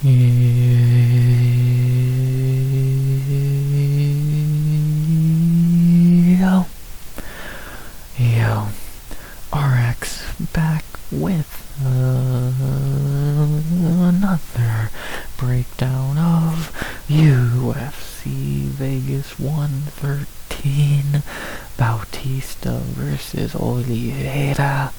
Yo, yo, RX back with another breakdown of UFC Vegas 113, Bautista versus Oliveira.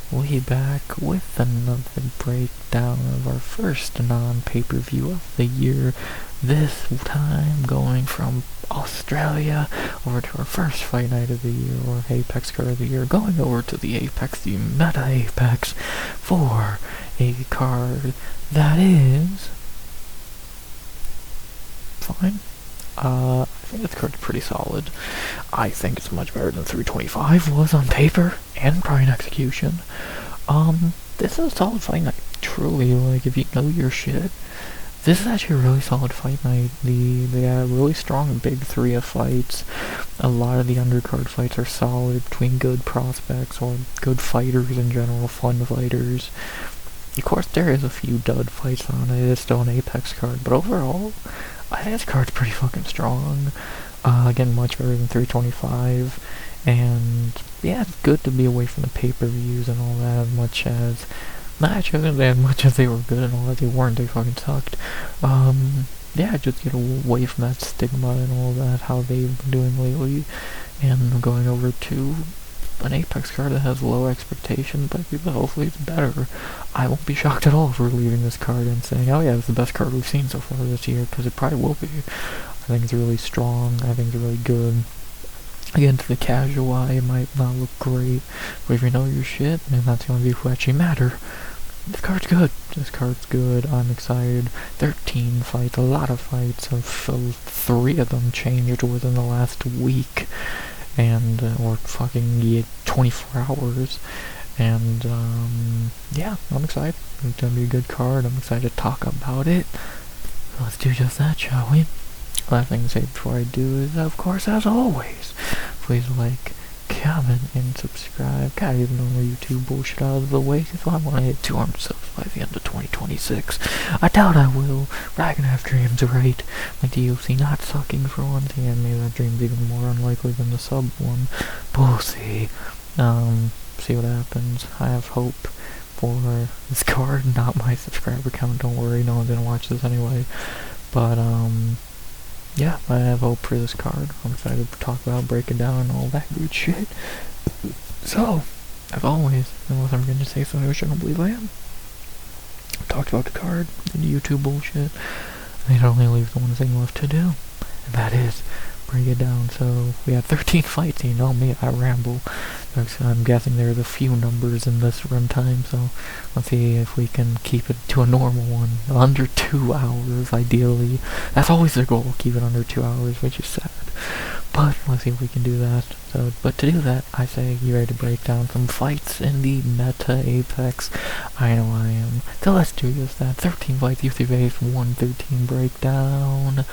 We back with another breakdown of our first non-pay-per-view of the year. This time going from Australia over to our first fight night of the year, or Apex card of the year, going over to the Apex, the Meta Apex, for a card that is fine. I think this card's pretty solid. I think it's much better than 325 was on paper and probably in execution. This is a solid fight night. Truly, like, if you know your shit, this is actually a really solid fight night. They got a really strong big three of fights. A lot of the undercard fights are solid between good prospects or good fighters in general, fun fighters. Of course, there is a few dud fights on it. It's still an Apex card, but overall, I think this card's pretty fucking strong. Again, much better than 325. And yeah, it's good to be away from the pay-per-views and all that, as much as they were good and all that, they weren't, they fucking sucked. Yeah, just get away from that stigma and all that, how they've been doing lately, and going over to an Apex card that has low expectations, but hopefully it's better. I won't be shocked at all if we're leaving this card and saying, oh yeah, it's the best card we've seen so far this year, because it probably will be. I think it's really strong, I think it's really good. Again, to the casual eye, it might not look great, but if you know your shit, and that's the only people who actually matter, this card's good. This card's good. I'm excited. 13 fights, a lot of fights. 3 of them changed within the last week, and or fucking 24 hours. And yeah, I'm excited. It's gonna be a good card. I'm excited to talk about it. So let's do just that, shall we? Last thing to say before I do is, of course, as always, please like, comment, and subscribe. Gotta get normal YouTube bullshit out of the way, because I want to hit 200 subs by the end of 2026. I doubt I will, but I can have dreams, right? Like the UFC not sucking for one thing, and maybe that dream's even more unlikely than the sub one. But we'll see. See what happens. I have hope for this card, not my subscriber count, don't worry, no one's gonna watch this anyway. But, yeah, I have hope for this card. I'm excited to talk about, break it down, and all that good shit. So, as always, unless I'm going to say something which I don't believe I am, I've talked about the card, the YouTube bullshit, and it only leaves one thing left to do, and that is break it down. So, we had 13 fights, you know me, I ramble. I'm guessing there's a few numbers in this runtime, so let's see if we can keep it to a normal one. Under 2 hours, ideally. That's always the goal, keep it under 2 hours, which is sad. But let's see if we can do that. So, but to do that, I say you ready to break down some fights in the Meta Apex. I know I am. So let's do just that. 13 fights, UFC Vegas 113 breakdown.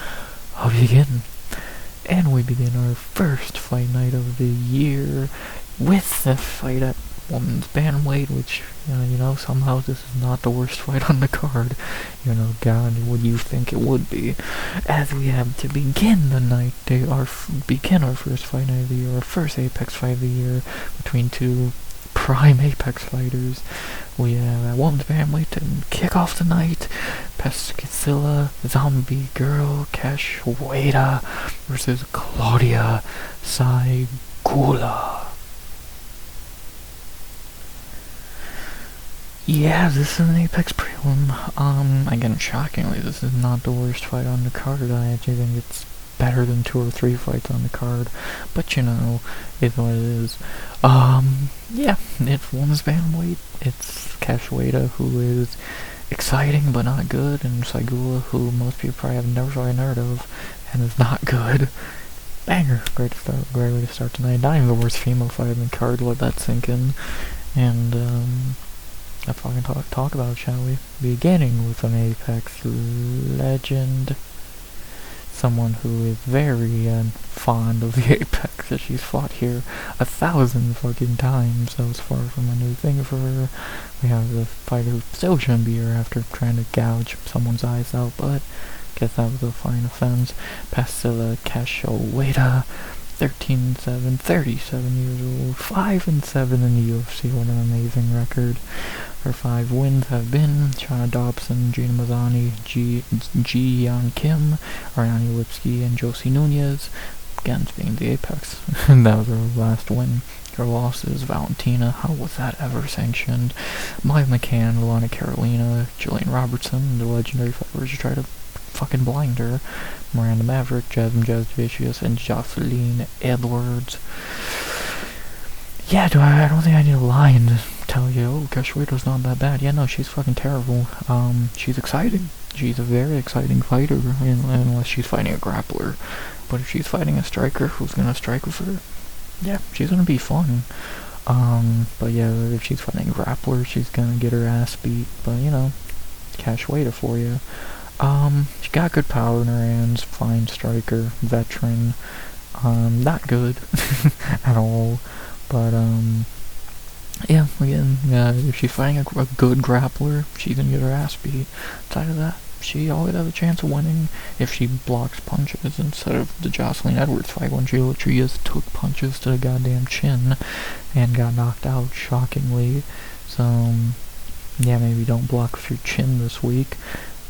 I'll begin. And we begin our first fight night of the year with the fight at women's bantamweight, which, you know, somehow this is not the worst fight on the card. You know, God, would you think it would be? As we have to begin the night, begin our first fight night of the year, our first Apex fight of the year, between two prime Apex fighters. We have at women's bantamweight to kick off the night, Pescatilla Zombie Girl Cachoeira versus Claudia Saigula. Yeah, this is an Apex prelim. Again, shockingly, this is not the worst fight on the card. I actually think it's better than 2 or 3 fights on the card, but you know, it's what it is. Yeah, it's women's bantamweight. It's Cachoeira, who is exciting but not good, and Saigula, who most people probably have never fucking heard of, and is not good. Banger. Great way to start tonight. Not even the worst female fight on the card, let that sink in. And, let's fucking talk about it, shall we? Beginning with an Apex legend, someone who is very fond of the Apex, that she's fought here 1,000 fucking times, so it's far from a new thing for her. We have the fighter who still shouldn't be here after trying to gouge someone's eyes out, but guess that was a fine offense. Pasilla Cachoeira, 13-7, 37 years old, 5-7 in the UFC. What an amazing record. Her 5 wins have been Shauna Dobson, Gina Mazzani, Ji-Yeon Kim, Ariane Lipsky, and Josie Nunez. Again, being the Apex. That was her last win. Her losses: Valentina, how was that ever sanctioned? Maya McCann, Alana Carolina, Jillian Robertson, the legendary fighters who tried to fucking blind her. Miranda Maverick, Jasmine Jasvicious, and Jocelyn Edwards. Yeah, I don't think I need a lie and tell you, oh, Cachoeira's not that bad. Yeah, no, she's fucking terrible. She's exciting. She's a very exciting fighter, unless she's fighting a grappler. But if she's fighting a striker who's gonna strike with her, yeah, she's gonna be fun. But yeah, if she's fighting a grappler, she's gonna get her ass beat. But, Cachoeira for you. She got good power in her hands, fine striker, veteran. Not good at all. But, yeah, again, if she's fighting a good grappler, she's gonna get her ass beat. Outside of that, she always has a chance of winning if she blocks punches instead of the Jocelyn Edwards fight when she literally just took punches to the goddamn chin and got knocked out, shockingly. So, yeah, maybe don't block with your chin this week.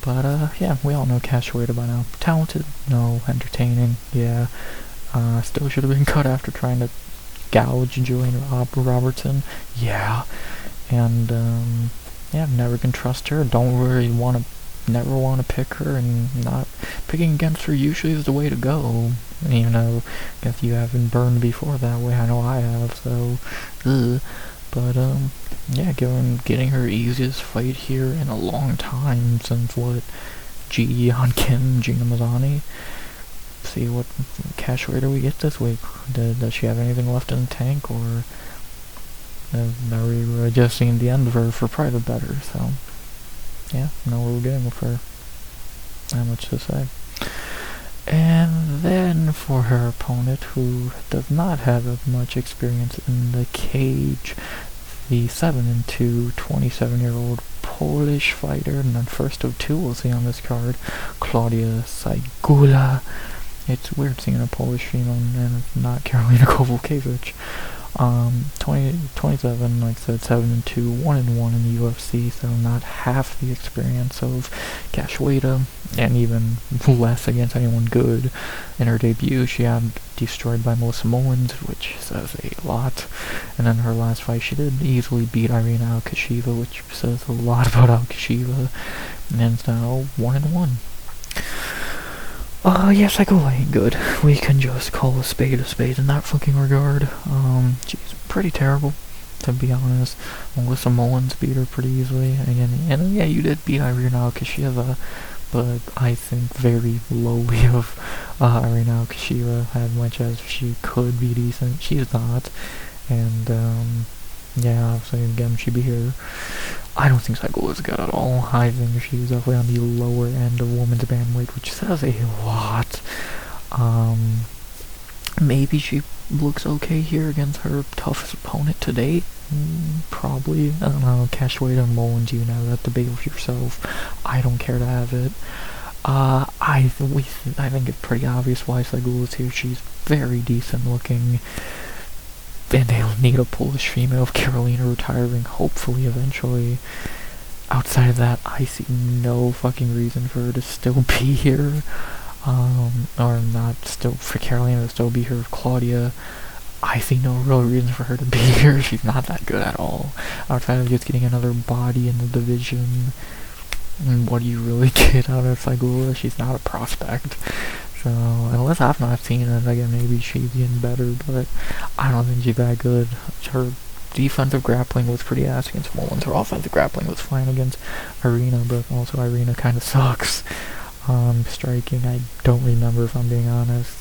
But, yeah, we all know Cachoeira by now. Talented? No. Entertaining? Yeah. Still should have been cut after trying to gouge Julian Robertson. Yeah. And, yeah, never can trust her. Don't really never want to pick her, and not picking against her usually is the way to go. Even though, I guess you haven't burned before that way. I know I have, so, ugh. But, yeah, getting her easiest fight here in a long time since, Ji-Yeon Kim, Gina Mazzani. See what Cachoeira we get this week. Does she have anything left in the tank, or are we just seeing the end of her for private better? So, yeah, know what we're getting with her. Not much to say. And then for her opponent, who does not have much experience in the cage, the 7-2, 27-year-old Polish fighter, and then first of two we'll see on this card, Claudia Saigula. It's weird seeing a Polish female and not Karolina Kowalkiewicz. 27, like I said, 7-2, 1-1 in the UFC, so not half the experience of Cachoeira, and even less against anyone good. In her debut, she got destroyed by Melissa Mullins, which says a lot. And then her last fight, she did easily beat Irina Alkasheva, which says a lot about Alkasheva. And it's now 1-1. Yes, Saigula ain't good. We can just call a spade in that fucking regard. She's pretty terrible, to be honest. Melissa Mullins beat her pretty easily. And yeah, you did beat Irina Alkasheva, but I think very lowly of Irina Alkasheva, as much as she could be decent. She's not. And, yeah, obviously, again, she'd be here. I don't think Saigula's good at all. I think she's definitely on the lower end of women's bantamweight, which says a lot. Maybe she looks okay here against her toughest opponent to date. Probably. I don't know. Cachoeira and Mullins, you know, that debate with yourself. I don't care to have it. I think it's pretty obvious why Saigula's here. She's very decent looking. And they'll need a Polish female of Karolina retiring, hopefully, eventually. Outside of that, I see no fucking reason for her to still be here. Or not still, for Karolina to still be here with Claudia. I see no real reason for her to be here. She's not that good at all. Outside of just getting another body in the division. And what do you really get out of Saigula? She's not a prospect. So, unless I've not seen it, again, maybe she's getting better, but I don't think she's that good. Her defensive grappling was pretty ass against Mullins. Her offensive grappling was fine against Irina, but also Irina kind of sucks. Striking, I don't remember, if I'm being honest.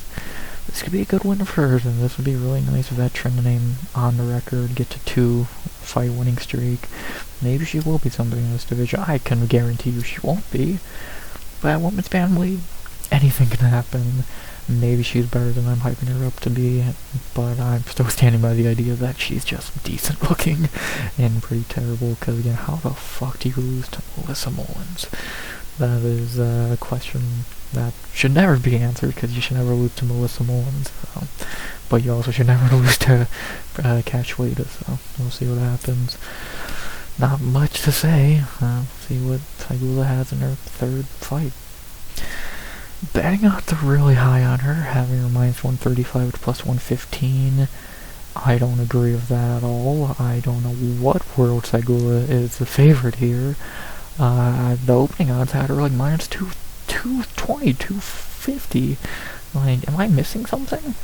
This could be a good win for her, and this would be a really nice veteran name on the record, get to 2 fight winning streak. Maybe she will be something in this division. I can guarantee you she won't be. But at women's bantamweight, anything can happen. Maybe she's better than I'm hyping her up to be, but I'm still standing by the idea that she's just decent looking and pretty terrible, because again, how the fuck do you lose to Melissa Mullins? That is a question that should never be answered, because you should never lose to Melissa Mullins, so. But you also should never lose to Cash Wada, so we'll see what happens. Not much to say. See what Saigula has in her third fight. Betting odds are really high on her, having her minus 135 to plus 115. I don't agree with that at all. I don't know what world Saigula is the favorite here. The opening odds had her like minus 220, 250. Like, am I missing something?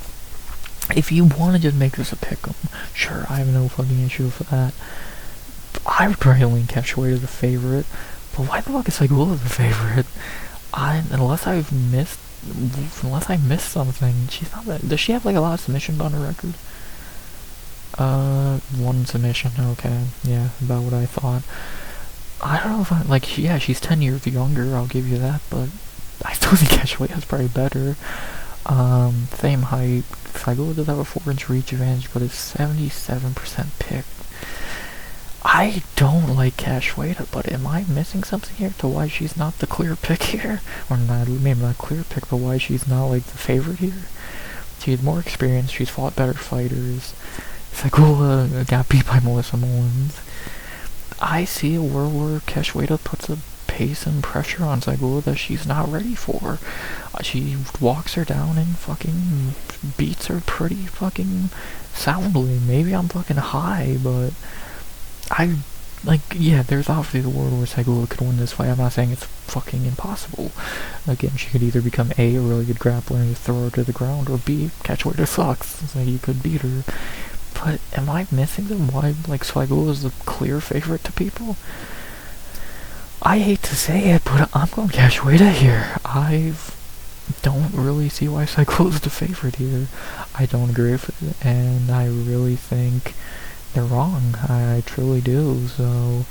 If you want to just make this a pick'em, sure, I have no fucking issue with that. I would probably lean Cash Wada as the favorite, but why the fuck is Saigula the favorite? Unless I missed something, she's not that. Does she have like a lot of submissions on her record? One submission. Okay, yeah, about what I thought. I don't know if she's 10 years younger. I'll give you that, but I still think Cash Wada is probably better. Same height. Saigula does have a 4-inch reach advantage, but is 77% picked. I don't like Cash Wada, but am I missing something here to why she's not the clear pick here? Or not, maybe not clear pick, but why she's not like the favorite here? She's more experienced, she's fought better fighters. Saigula got beat by Melissa Mullins. I see a world where Cash Wada puts a pace and pressure on Saigula that she's not ready for. She walks her down and fucking beats her pretty fucking soundly. Maybe I'm fucking high, but there's obviously the world where Saigula could win this fight. I'm not saying it's fucking impossible. Again, she could either become A, a really good grappler and just throw her to the ground, or B, Cash Wada sucks, so you could beat her. But am I missing them? Why, Saigula is the clear favorite to people? I hate to say it, but I'm going Cash Wada here. I don't really see why Saigula is the favorite here. I don't agree with it, and I really think they're wrong. I truly do. So,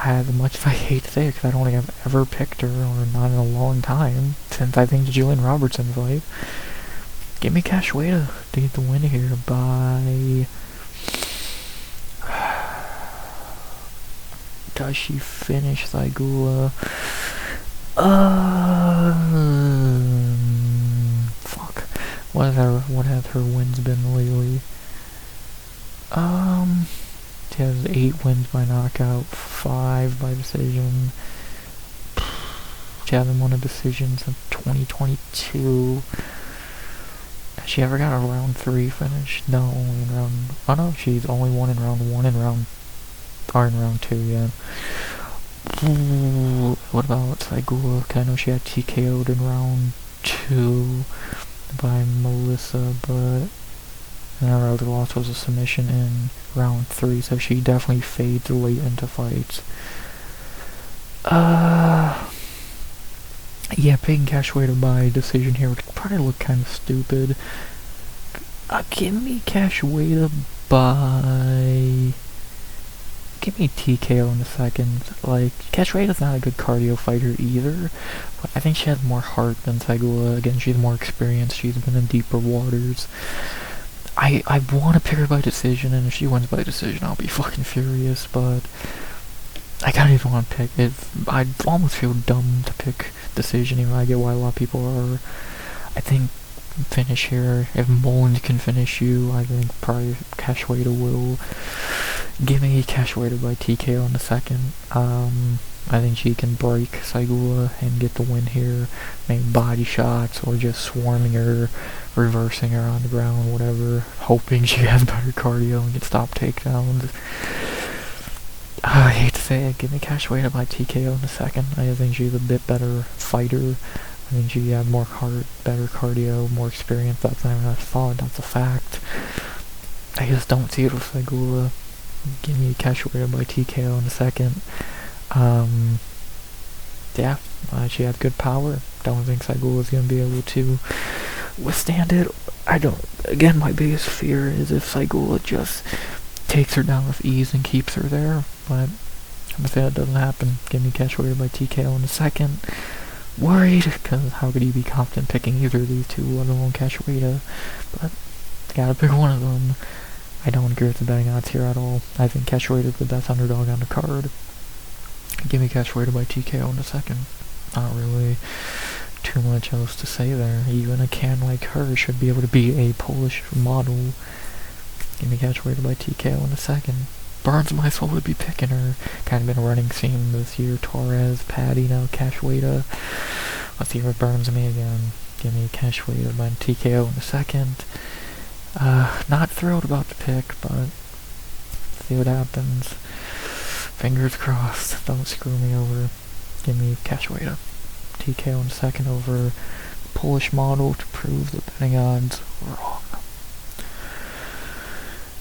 as much as I hate to say it, because I don't think I've ever picked her, or not in a long time, since I think the Jillian Robertson fight. Give me Cash Wada to get the win here by... Does she finish Saigula? Fuck. What have her wins been lately? She has 8 wins by knockout, 5 by decision. She hasn't won a decision since 2022. Has she ever got a round 3 finish? No, only in round... Oh no, she's only won in round 1 and in round 2, yeah. Ooh, what about Saigula? I know she had TKO'd in round 2 by Melissa, but her other loss was a submission in round 3, so she definitely fades late into fights. Yeah, picking Cash Wada by decision here would probably look kind of stupid. Give me Cash Wada by... Give me TKO in a second. Cash Wada's not a good cardio fighter either, but I think she has more heart than Saigula. Again, she's more experienced, she's been in deeper waters. I want to pick her by decision, and if she wins by decision, I'll be fucking furious, but I kind of even want to pick it. I almost feel dumb to pick decision, even though I get why a lot of people are. I think finish here. If Mullins can finish you, I think probably Cash Wada will. Give me Cash Wada by TKO in a second. I think she can break Saigula and get the win here. Maybe body shots or just swarming her, reversing her on the ground, whatever. Hoping she has better cardio and can stop takedowns. I hate to say it, give me Cash Wada by TKO in a second. I think she's a bit better fighter. I think she had more heart, better cardio, more experience. That's not even a thought, that's a fact. I just don't see it with Saigula. Give me Cash Wada by TKO in a second. She has good power. Don't think Saigula is going to be able to withstand it. Again, my biggest fear is if Saigula just takes her down with ease and keeps her there, but I'm gonna say that doesn't happen. Give me Cash Wada by TKO in a second. worried, because how could you be confident picking either of these two, let alone Cachoeira? But gotta pick one of them. I don't agree with the betting odds here at all. I think Cachoeira is the best underdog on the card. Give me Cachoeira by TKO in a second. Not really too much else to say there. Even a can like her should be able to beat a Polish model. Give me Cachoeira by TKO in a second. Burns my soul would be picking her. Kind of been a running theme this year. Torres, Patty, now Cachoeira. Let's see what burns me again. Give me Cachoeira by TKO in a second. Not thrilled about the pick, but see what happens. Fingers crossed. Don't screw me over. Give me Cachoeira. TKO in a second over Polish model to prove the betting odds wrong.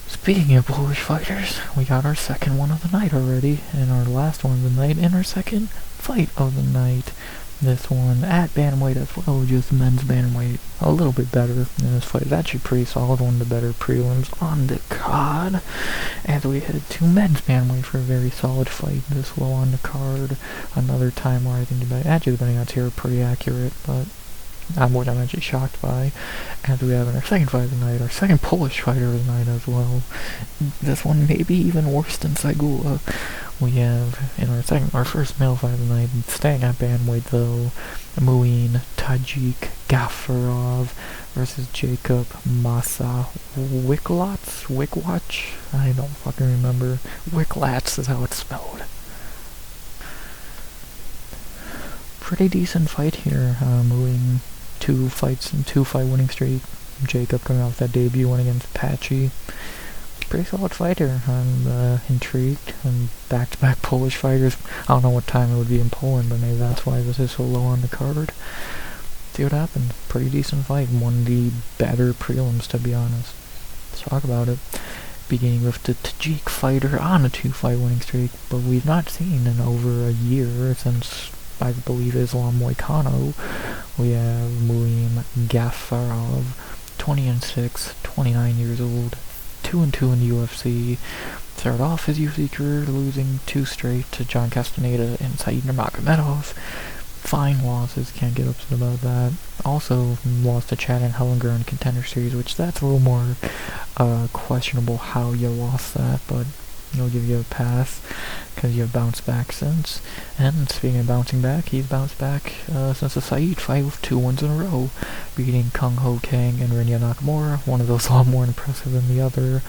Speaking of Polish fighters, we got our second one of the night already, and our last one of the night, and our second fight of the night. This one at bantamweight as well, just men's bantamweight, a little bit better than this fight. It's actually pretty solid, one of the better prelims on the card. As we head to men's bantamweight for a very solid fight this low on the card. Another time where I think the betting odds here are pretty accurate, but what I'm actually shocked by. As we have in our second fight of the night, our second Polish fighter of the night as well. This one may be even worse than Segula. We have in our first male fight of the night, staying at bantamweight though, Muin Tajik Gafarov versus Jacob Masa Wiklats? I don't fucking remember. Wiklats is how it's spelled. Pretty decent fight here. Muin, 2 fight winning streak. Jacob coming off that debut win against Patchy. Pretty solid fighter. I'm intrigued. And back-to-back Polish fighters. I don't know what time it would be in Poland, but maybe that's why this is so low on the card. See what happens. Pretty decent fight. One of the better prelims, to be honest. Let's talk about it. Beginning with the Tajik fighter on a 2-fight winning streak, but we've not seen in over a year since, I believe, Islam Moicano. We have Muin Gafarov, 20-6, 29 years old, 2-2 in the UFC. Started off his UFC career losing 2 straight to John Castaneda and Said Nurmagomedov. Fine losses, can't get upset about that. Also lost to Chad and Hellinger in Contender Series, which that's a little more questionable how you lost that, but he'll give you a pass because you've bounced back since. And speaking of bouncing back, he's bounced back since the Said fight with 2 wins in a row, beating Kung Ho Kang and Rinya Nakamura. One of those a lot more impressive than the other.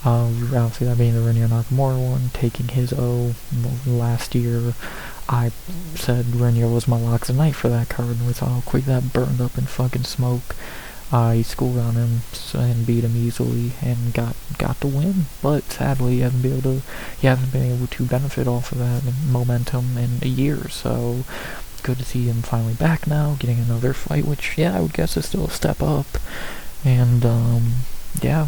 Obviously that being the Rinya Nakamura one, taking his O last year. I said Rinya was my locks of night for that card, and we saw how quick that burned up in fucking smoke. He schooled on him and beat him easily and got the win, but sadly he hasn't been able to benefit off of that momentum in a year. So it's good to see him finally back now, getting another fight, which I would guess is still a step up, and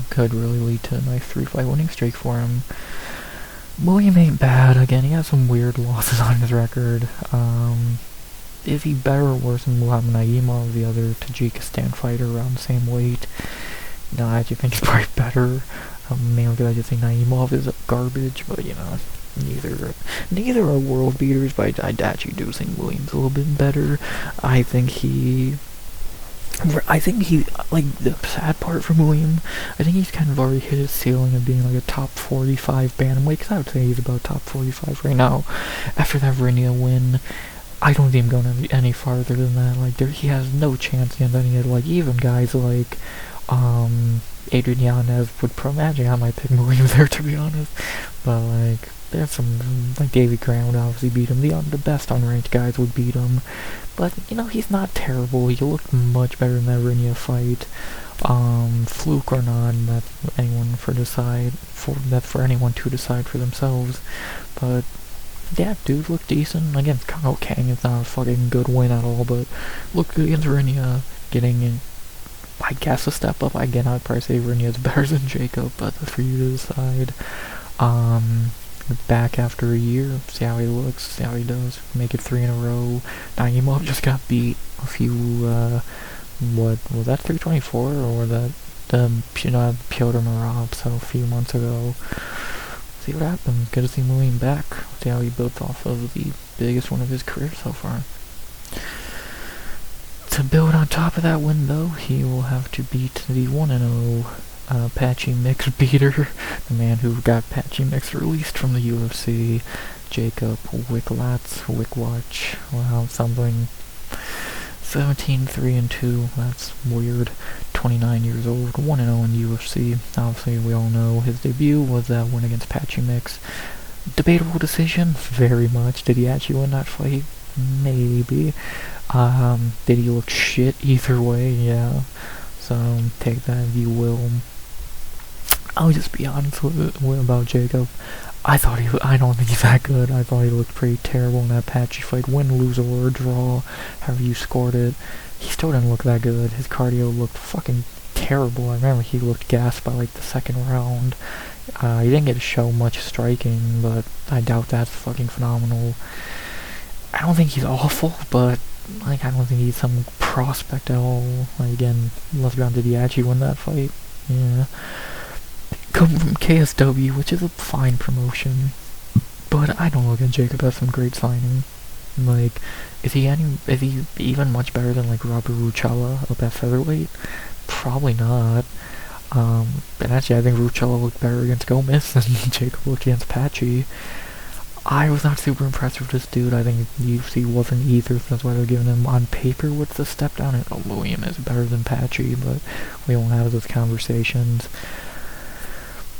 could really lead to a nice 3-fight winning streak for him. William ain't bad. Again, he has some weird losses on his record. Is he better or worse than Muhammad Naimov, the other Tajikistan fighter around the same weight? No, I actually think he's probably better. Mainly because I just think Naimov is garbage, but neither are world beaters, but I actually do think Williams a little bit better. I think he, like, the sad part for William, I think he's kind of already hit his ceiling of being like a top 45 bantamweight, because I would say he's about top 45 right now. After that Rinia win, I don't think I'm going any farther than that. Like, he has no chance against any of, like, even guys like, Adrian Yanez would imagine I might pick Williams there, to be honest. But, like, there's some, like, Davey Graham would obviously beat him. The best unranked guys would beat him. But, he's not terrible. He looked much better in that Rinia fight. Fluke or not, that's for anyone to decide for themselves. But, yeah, dude looked decent. Against Kung Ho Kang, it's not a fucking good win at all, but looked good against Rinia, getting, I guess, a step up. Again, I'd probably say Rinia's better than Jacob, but that's for you to decide. Back after a year, see how he looks, see how he does. Make it 3 in a row. Naimov just got beat a few, what was that, 324, or that, Pyotr Marab, so a few months ago. See what happens. Good to see Muin back. See how he built off of the biggest one of his career so far. To build on top of that win, though, he will have to beat the 1-0 Patchy Mix beater, the man who got Patchy Mix released from the UFC, Jacob Wickwatch. Wow, something 17-3-2. That's weird. 29 years old, 1-0 in UFC. Obviously, we all know his debut was that win against Patchy Mix. Debatable decision, very much. Did he actually win that fight? Maybe. Did he look shit either way? Yeah. So take that if you will. I'll just be honest about Jacob. I don't think he's that good. I thought he looked pretty terrible in that Patchy fight. Win, lose, or draw, however you scored it. He still didn't look that good. His cardio looked fucking terrible. I remember he looked gassed by like the second round. He didn't get to show much striking, but I doubt that's fucking phenomenal. I don't think he's awful, but like I don't think he's some prospect at all. Like again, let's be honest, did he actually win that fight? Yeah. Come from KSW, which is a fine promotion, but I don't look at Jacob as some great signing. Like, is he even much better than like Robert Rucella up at featherweight? Probably not. And actually, I think Rucella looked better against Gomez than Jacob looked against Patchy. I was not super impressed with this dude. I think UFC wasn't either, so that's why they're giving him on paper what's the step down. And William is better than Patchy, but we won't have those conversations.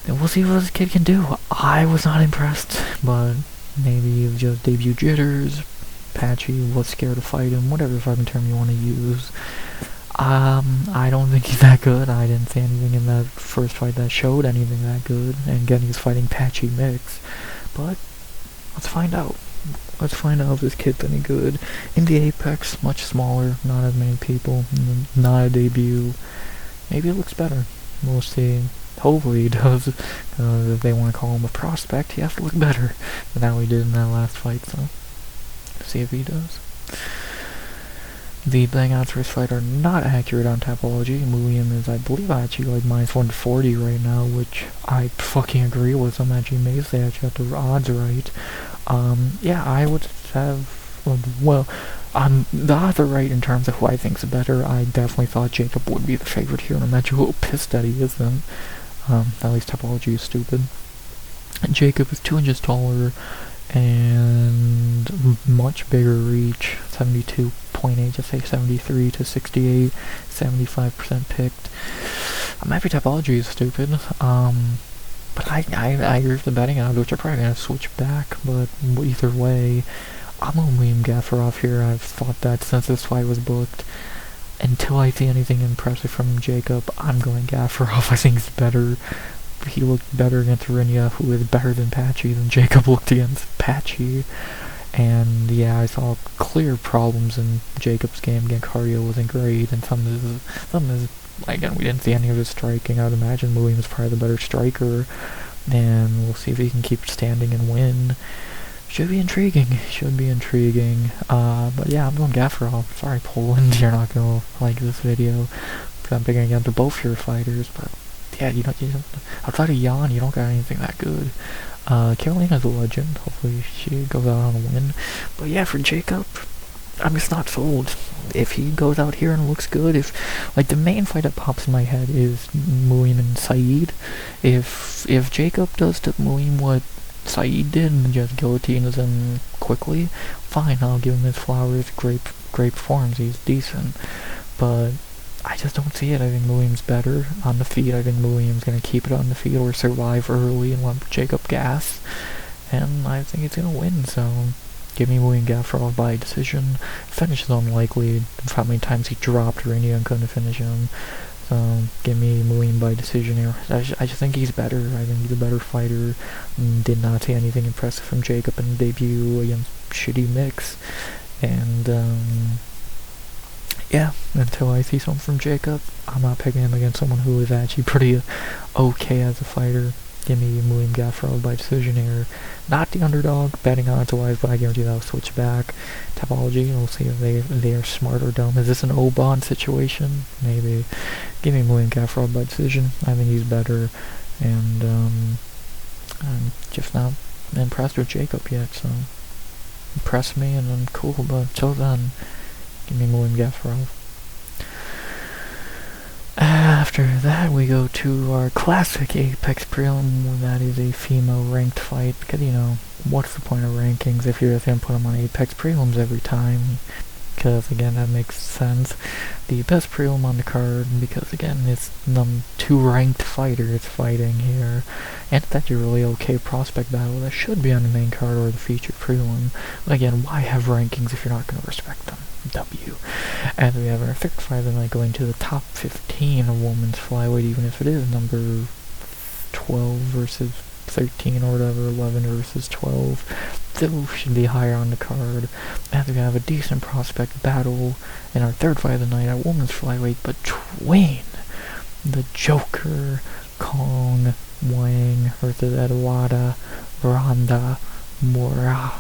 And we'll see what this kid can do. I was not impressed, but maybe it was just debut jitters. Patchy was scared to fight him, whatever fucking term you want to use. I don't think he's that good. I didn't see anything in that first fight that showed anything that good. And again, he's fighting Patchy Mix. But let's find out. Let's find out if this kid's any good. In the Apex, much smaller, not as many people, not a debut. Maybe it looks better. We'll see. Hopefully he does. If they want to call him a prospect, he has to look better than how he did in that last fight, so see if he does. The betting odds for this fight are not accurate on Tapology. William is, I believe, actually like minus 140 right now, which I fucking agree with. I'm actually amazed they actually got the odds right. Yeah, I would have, the odds are right in terms of who I think's better. I definitely thought Jacob would be the favorite here, and I'm actually a little pissed that he isn't. At least Tapology is stupid. And Jacob is 2 inches taller and much bigger reach, 72.8, just say 73 to 68, 75% picked. I'm happy Tapology is stupid. But I agree with the betting odds, which are probably going to switch back, but either way, I'm on William Gaffarov here. I've thought that since this fight was booked. Until I see anything impressive from Jacob, I'm going Gaffarov. I think he's better. He looked better against Rinya, who is better than Patchy, than Jacob looked against Patchy. And yeah, I saw clear problems in Jacob's game. Again, cardio wasn't great, and some is again, we didn't see any of his striking. I would imagine William is probably the better striker, and we'll see if he can keep standing and win. Should be intriguing. But yeah, I'm going Gaffarov. Sorry, Poland, you're not gonna like this video, because I'm picking against both your fighters, but yeah, you don't outside of Jan, you don't got anything that good. Carolina's a legend. Hopefully she goes out on a win. But yeah, for Jacob, I'm just not sold. If he goes out here and looks good, the main fight that pops in my head is William and Saeed. If Jacob does to William what Saeed did and just guillotines him quickly, fine, I'll give him his flowers. Great performance, he's decent. But I just don't see it. I think William's better on the feet. I think William's going to keep it on the feet or survive early and let Jacob gas. And I think he's going to win, so give me William Gaffarov by decision. Finish is unlikely. How many times he dropped Rainier and couldn't finish him. So give me William by decision here. I just think he's better. I think he's a better fighter. Did not see anything impressive from Jacob in the debut against shitty Mix. And yeah, until I see something from Jacob, I'm not picking him against someone who is actually pretty okay as a fighter. Give me William Gaffarov by decision here. Not the underdog, betting odds-wise, but I guarantee that'll switch back. Topology, we'll see if they are smart or dumb. Is this an O-Bond situation? Maybe. Give me William Gaffarov by decision. I think he's better. And I'm just not impressed with Jacob yet, so impress me and I'm cool, but till then, give me William Gaffarov. After that, we go to our classic Apex prelim, that is a female ranked fight, because, what's the point of rankings if you're just going to put them on Apex prelims every time? Because, again, that makes sense. The best prelim on the card, because, again, it's two ranked fighters fighting here, and it's actually a really okay prospect battle that should be on the main card or the featured prelim. Again, why have rankings if you're not going to respect them? W. And we have our third fight of the night going to the top 15 of women's flyweight, even if it is number 12 versus 13 or whatever, 11 versus 12. Still should be higher on the card. And we have a decent prospect battle in our third fight of the night at women's flyweight between the Joker, Kong Wang versus Eduarda Ronda Moura.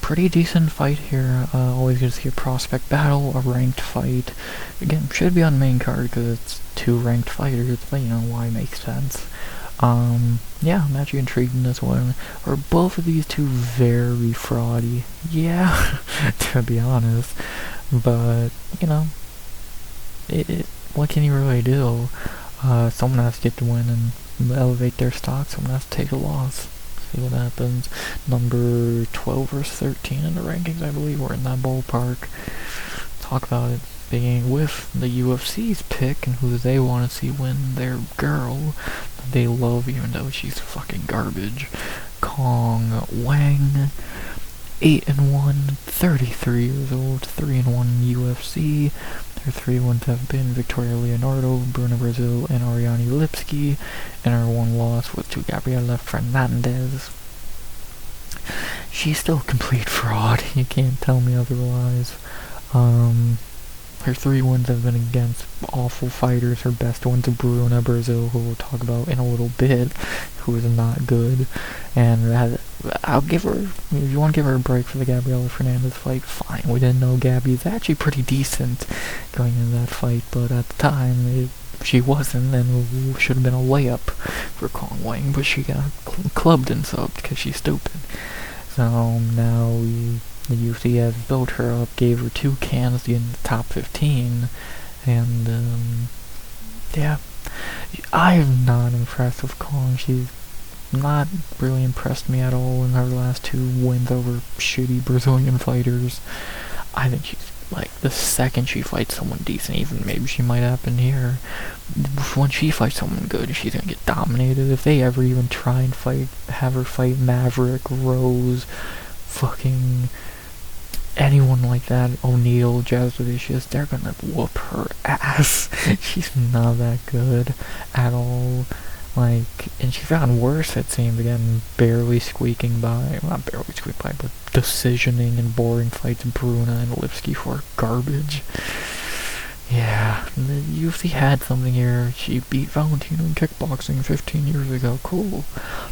Pretty decent fight here. Always good to see a prospect battle, a ranked fight. Again, should be on the main card because it's two ranked fighters, but why makes sense. Yeah, I'm actually intrigued in this one. Are both of these two very fraudy? Yeah, to be honest. But, what can you really do? Someone has to get the win and elevate their stock, someone has to take a loss. See what happens. Number 12 versus 13 in the rankings, I believe. We're in that ballpark. Talk about it being with the UFC's pick and who they want to see win their girl they love, even though she's fucking garbage. Kong Wang, 8-1, 33 years old, 3-1 in UFC. Their 3 wins have been Victoria Leonardo, Bruna Brazil, and Ariane Lipski, and her one loss was to Gabriela Fernandez. She's still a complete fraud, you can't tell me otherwise. Her 3 wins have been against awful fighters. Her best one's Bruna Brazil, who we'll talk about in a little bit, who is not good. And I'll give her, if you want to give her a break for the Gabriela Fernandez fight, fine. We didn't know Gabby's actually pretty decent going into that fight, but at the time, she wasn't, and it should have been a layup for Kong Wang, but she got clubbed and subbed because she's stupid. So now the UFC has built her up, gave her 2 cans to get in the top 15, and yeah, I am not impressed with Kong. She's not really impressed me at all in her last 2 wins over shitty Brazilian fighters. I think she's, the second she fights someone decent, even maybe she might happen here, when she fights someone good, she's gonna get dominated. If they ever even try and have her fight Maverick, Rose, fucking anyone like that, O'Neal, Jasovicius, they're gonna whoop her ass. She's not that good at all. And she's gotten worse, it seems, again, barely squeaking by, not barely squeaking by, but decisioning and boring fights Bruna and Lipski for garbage. Yeah, the UFC had something here. She beat Valentino in kickboxing 15 years ago. Cool.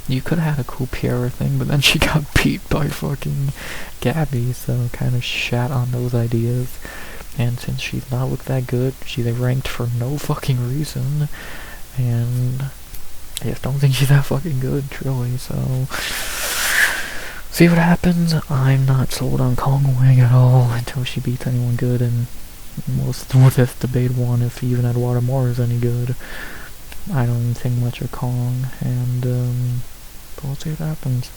You could have had a cool PR thing, but then she got beat by fucking Gabby, so kind of shat on those ideas. And since she's not looked that good, she's ranked for no fucking reason. And I just don't think she's that fucking good, truly, so see what happens. I'm not sold on Kong Wang at all until she beats anyone good, and we'll just debate one if even Eduarda Moura is any good. I don't even think much of Kong, and but we'll see what happens.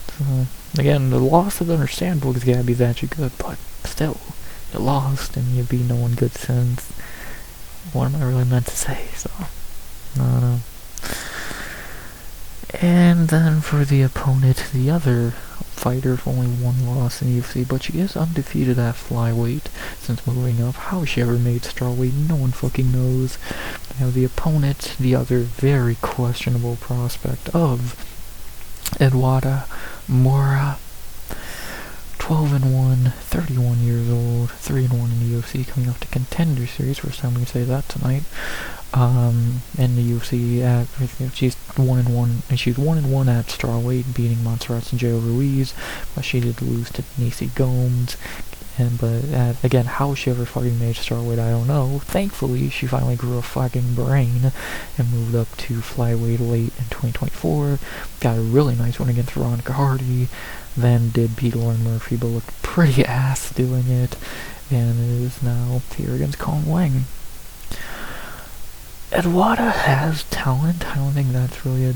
So, again, the loss is understandable because Gabby's actually good, but still, you lost and you've beat no one good since. What am I really meant to say? So, no. And then for the opponent, the other fighter, only 1 loss in UFC, but she is undefeated at flyweight since moving up. How she ever made strawweight, no one fucking knows. Now the opponent, the other very questionable prospect of Eduarda Moura, 12-1, 31 years old, 3-1 in the UFC, coming off the Contender Series. First time we can say that tonight. In the UFC, she's 1-1, and she's 1-1 at strawweight, beating Montserrat and Joe Ruiz, but she did lose to Nisi Gomes, But again, how she ever fucking made strawweight, I don't know. Thankfully, she finally grew a fucking brain and moved up to flyweight late in 2024. Got a really nice one against Veronica Hardy. Then did beat Lauren Murphy, but looked pretty ass doing it. And is now here against Kong Wang. Eduarda has talent. I don't think that's really a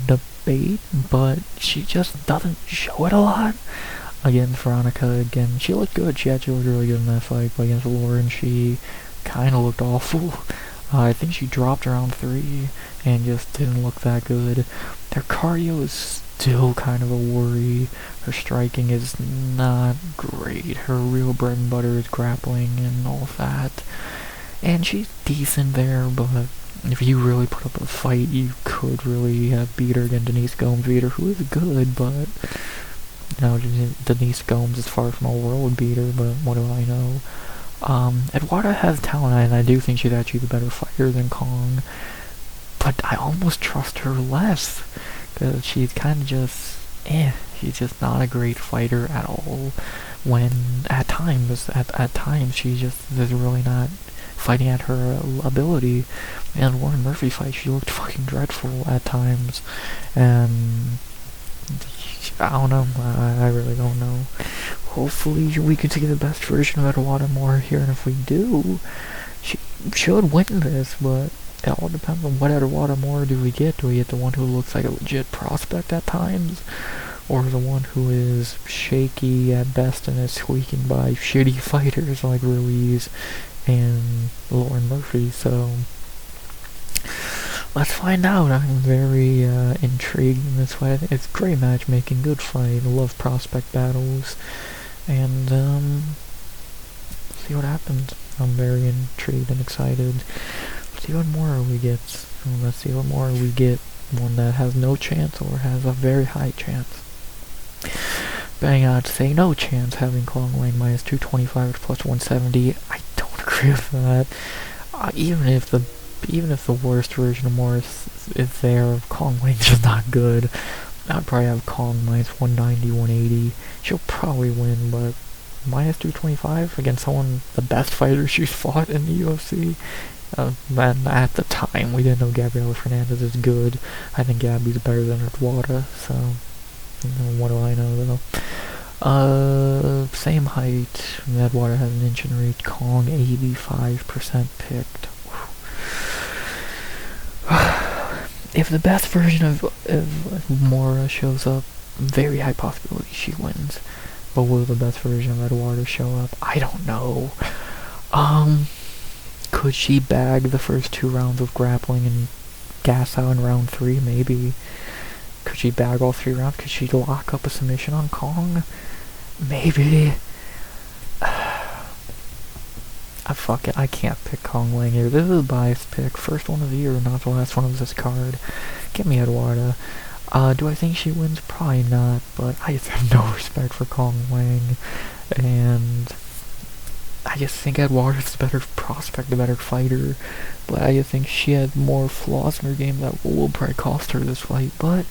debate, but she just doesn't show it a lot. Against Veronica, again, she looked good. She actually looked really good in that fight, but against Lauren, she kind of looked awful. I think she dropped around 3 and just didn't look that good. Their cardio is still kind of a worry. Her striking is not great. Her real bread and butter is grappling and all of that. And she's decent there, but if you really put up a fight, you could really have beat her against Denise Gomes-Veter, who is good, but no, Denise Gomes is far from a world beater, but what do I know? Eduarda has talent, and I do think she's actually the better fighter than Kong, but I almost trust her less, because she's kind of just, she's just not a great fighter at all, when at times she just is really not fighting at her ability. And Lauren Murphy fight, she looked fucking dreadful at times, and I don't know. I really don't know. Hopefully we can see the best version of Eduarda more here, and if we do, she should win this, but it all depends on what Eduarda more do we get. Do we get the one who looks like a legit prospect at times, or the one who is shaky at best and is squeaking by shitty fighters like Ruiz and Lauren Murphy? So let's find out. I'm very intrigued in this fight. It's great matchmaking, good fight. I love prospect battles, and see what happens. I'm very intrigued and excited. Let's see what more we get. Let's see what more we get. One that has no chance or has a very high chance. Betting I'd say no chance having Kong Wang minus 225 to plus 170. I don't agree with that. Even if the worst version of Morris is there, Kong Wang's just not good. I'd probably have Kong minus 190, 180. She'll probably win, but minus 225 against someone, the best fighter she's fought in the UFC. And at the time, we didn't know Gabriela Fernandez is good. I think Gabby's better than Eduarda, so what do I know though? Same height. Eduarda has an inch in reach. Kong 85% picked. If the best version of Mora shows up, very high possibility she wins. But will the best version of Eduardo show up? I don't know. Could she bag the first 2 rounds of grappling and gas out in round 3? Maybe. Could she bag all 3 rounds? Could she lock up a submission on Kong? Maybe. Fuck it, I can't pick Kong Wang here. This is a biased pick. First one of the year, not the last one of this card. Give me Eduarda. Do I think she wins? Probably not, but I just have no respect for Kong Wang. And I just think Eduarda's the better prospect, the better fighter. But I just think she had more flaws in her game that will probably cost her this fight. But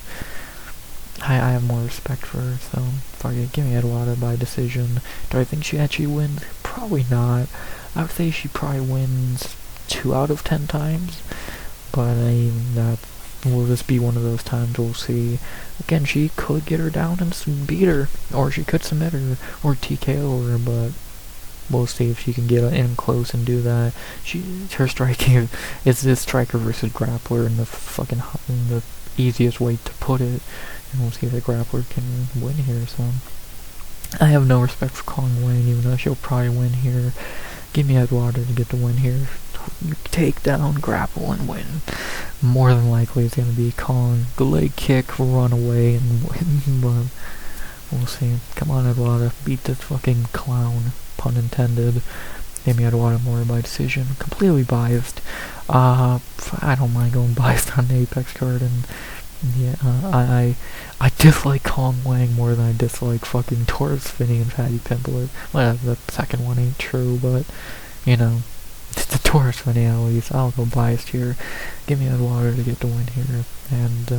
I have more respect for her, so fuck it, give me Eduarda by decision. Do I think she actually wins? Probably not. I would say she probably wins 2 out of 10 times, but that will just be one of those times. We'll see. Again, she could get her down and beat her, or she could submit her, or TKO her, but we'll see if she can get in close and do that. Her striking is this striker versus grappler in the easiest way to put it, and we'll see if the grappler can win here. So I have no respect for Kong Wang, even though she'll probably win here. Give me Eduardo to get the win here. Take down, grapple, and win. More than likely it's going to be Kong. The leg kick, run away, and win. But we'll see. Come on, Eduardo. Beat this fucking clown. Pun intended. Give me Eduardo more by decision. Completely biased. I don't mind going biased on the Apex card, and yeah, I dislike Kong Wang more than I dislike fucking Taurus Finney and Fatty Pimpler. Well, the second one ain't true, but, you know, it's the Taurus Finney at least. I'll go biased here. Give me Eduardo to get the win here. And,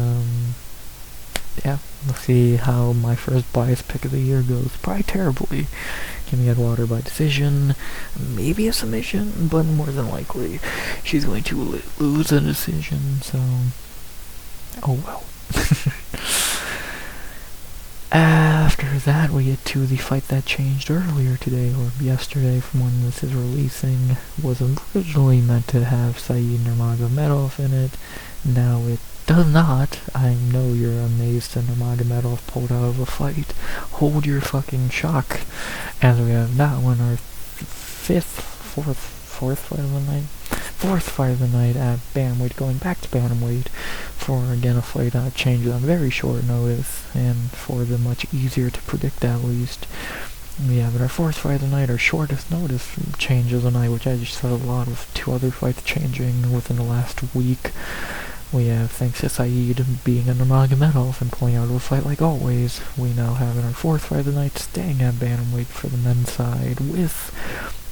yeah, we'll see how my first biased pick of the year goes. Probably terribly. Kimmy Atwater by decision, maybe a submission, but more than likely she's going to lose a decision, so oh well. After that, we get to the fight that changed earlier today, or yesterday from when this is releasing. Was originally meant to have Said Nurmagomedov in it. Now it does not. I know you're amazed that Nurmagomedov pulled out of a fight. Hold your fucking shock. As we have that one, our fourth fight of the night? Fourth fight of the night at bantamweight, going back to bantamweight for, again, a fight changed on very short notice, and for the much easier to predict at least. Yeah, but our fourth fight of the night, our shortest notice change of the night, which I just saw a lot of 2 other fights changing within the last week. We have, thanks to Said being a Nurmagomedov and pulling out of a fight like always, we now have in our fourth fight of the night staying at bantamweight for the men's side with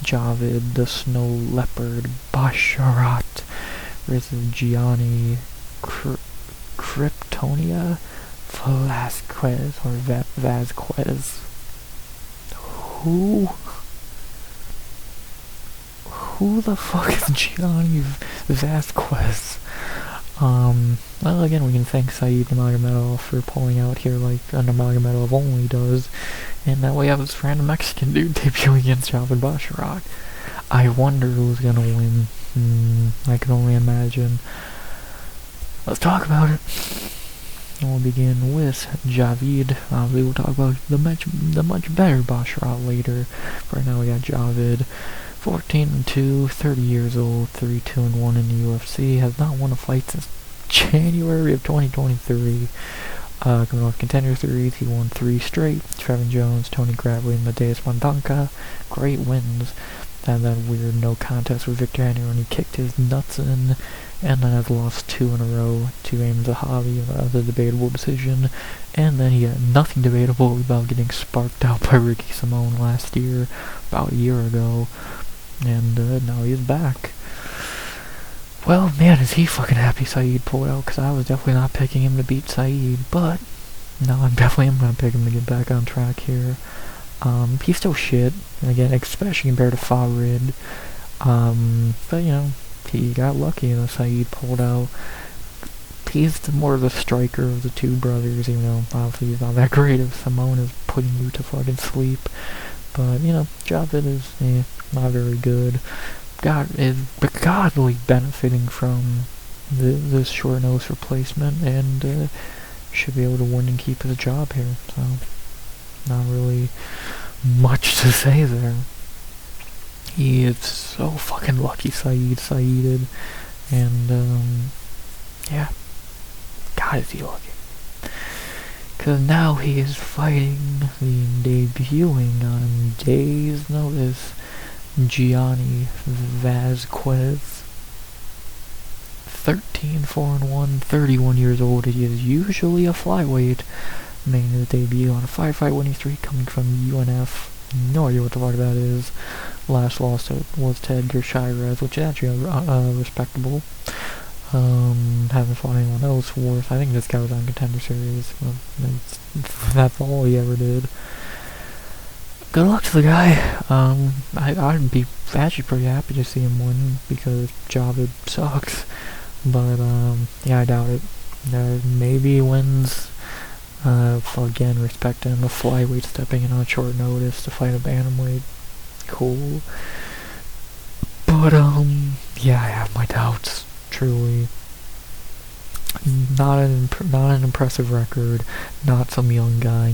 Javid, the Snow Leopard, Basharat versus Gianni Kryptonia Velasquez, or Vazquez. Who the fuck is Gianni Vasquez? Well, again, we can thank Said Nurmagomedov for pulling out here like a Nurmagomedov only does, and that way I have this random Mexican dude debuting against Javid Basharat. I wonder who's gonna win. I can only imagine. Let's talk about it. And we'll begin with Javid. We will talk about the much better Basharat later. For now, we got Javid. 14-2, 30 years old, 3-2-1 in the UFC, has not won a fight since January of 2023. Coming off Contender Series, he won 3 straight. Trevin Jones, Tony Gravely, and Matheus Montanca, great wins. Had that weird no contest with Victor Henry when he kicked his nuts in, and then has lost 2 in a row to Aim Zahavi, the debatable decision, and then he had nothing debatable about getting sparked out by Ricky Simone last year, about a year ago. And now he's back. Well, man, is he fucking happy Said pulled out, because I was definitely not picking him to beat Said, but no, I definitely am going to pick him to get back on track here. He's still shit, and again, especially compared to Farid. But, you know, he got lucky that Said pulled out. He's more of the striker of the 2 brothers, even though obviously he's not that great if Simone is putting you to fucking sleep. But, you know, Javid is not very good. Is godly benefiting from this short notice replacement, and should be able to win and keep his job here. So, not really much to say there. He is so fucking lucky, Saided, and yeah, God is he lucky. Because now he is fighting the debuting on days notice Gianni Vasquez. 13-4-1, 31 years old. He is usually a flyweight, making his debut on a 5-fight winning streak coming from UNF. No idea what the fuck that is. Last loss was to Edgar Shirez, which is actually respectable. Haven't fought anyone else worth. I think this guy was on Contender Series. Well, that's all he ever did. Good luck to the guy. I'd be actually pretty happy to see him win because Javid sucks. But yeah, I doubt it. Maybe he wins. Again, respecting the flyweight stepping in on short notice to fight a bantamweight. Cool. But yeah, I have my doubts. Truly. Not an impressive record. Not some young guy.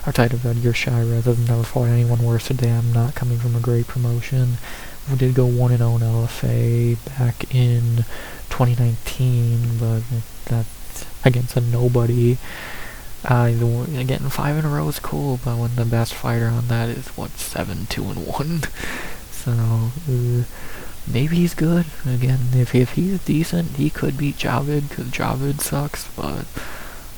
Outside of Edgar Shirez, I've never fought anyone worse than him. Not coming from a great promotion. We did go 1-0 in LFA back in 2019, but that's against a nobody. Getting 5 in a row is cool, but when the best fighter on that is 7-2-1. So maybe he's good. Again, if he's decent, he could beat Javid, because Javid sucks, but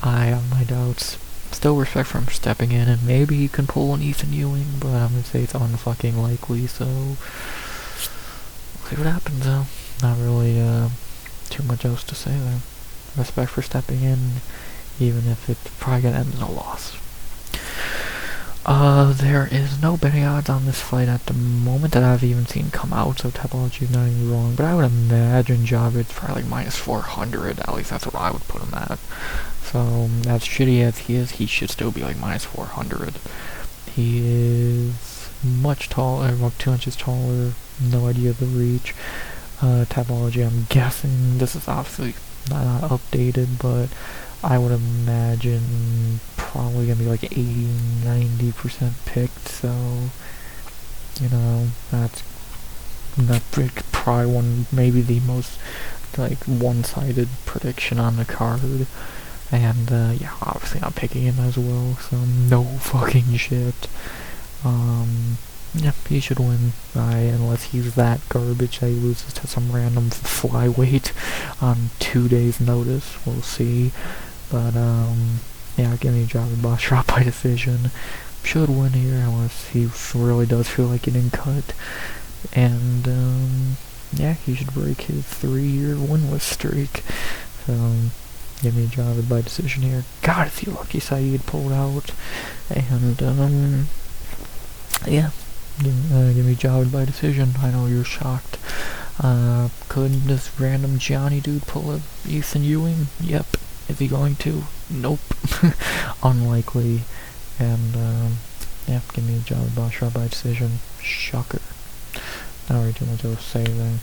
I have my doubts. Still respect for him stepping in, and maybe he can pull an Ethan Ewing, but I'm gonna say it's unfucking likely, so we'll see what happens though. Not really too much else to say there. Respect for stepping in, even if it's probably gonna end in a loss. There is no betting odds on this fight at the moment that I've even seen come out, so Tapology is not even wrong, but I would imagine Javid's probably like minus 400, at least that's what I would put him at. So, as shitty as he is, he should still be like minus 400. He is much taller, about 2 inches taller, no idea of the reach. Tapology, I'm guessing, this is obviously not updated, but I would imagine probably gonna be like 80-90% picked, so, you know, that's probably maybe the most, like, one-sided prediction on the card. And, yeah, obviously I'm picking him as well, so no fucking shit. Yeah, he should win, unless he's that garbage that he loses to some random flyweight on 2 days' notice. We'll see. But, yeah, give me Javid Basharat by decision. Should win here, unless he really does feel like getting cut. And, yeah, he should break his 3-year winless streak. So, give me Javid by decision here. God, if you lucky Saeed pulled out. And, yeah. Give me Javid by decision. I know you're shocked. Could this random Johnny dude pull a Ethan Ewing? Yep. Is he going to? Nope. Unlikely. And, yeah, give me Javid Basharat by decision. Shocker. Not really too much else to say there.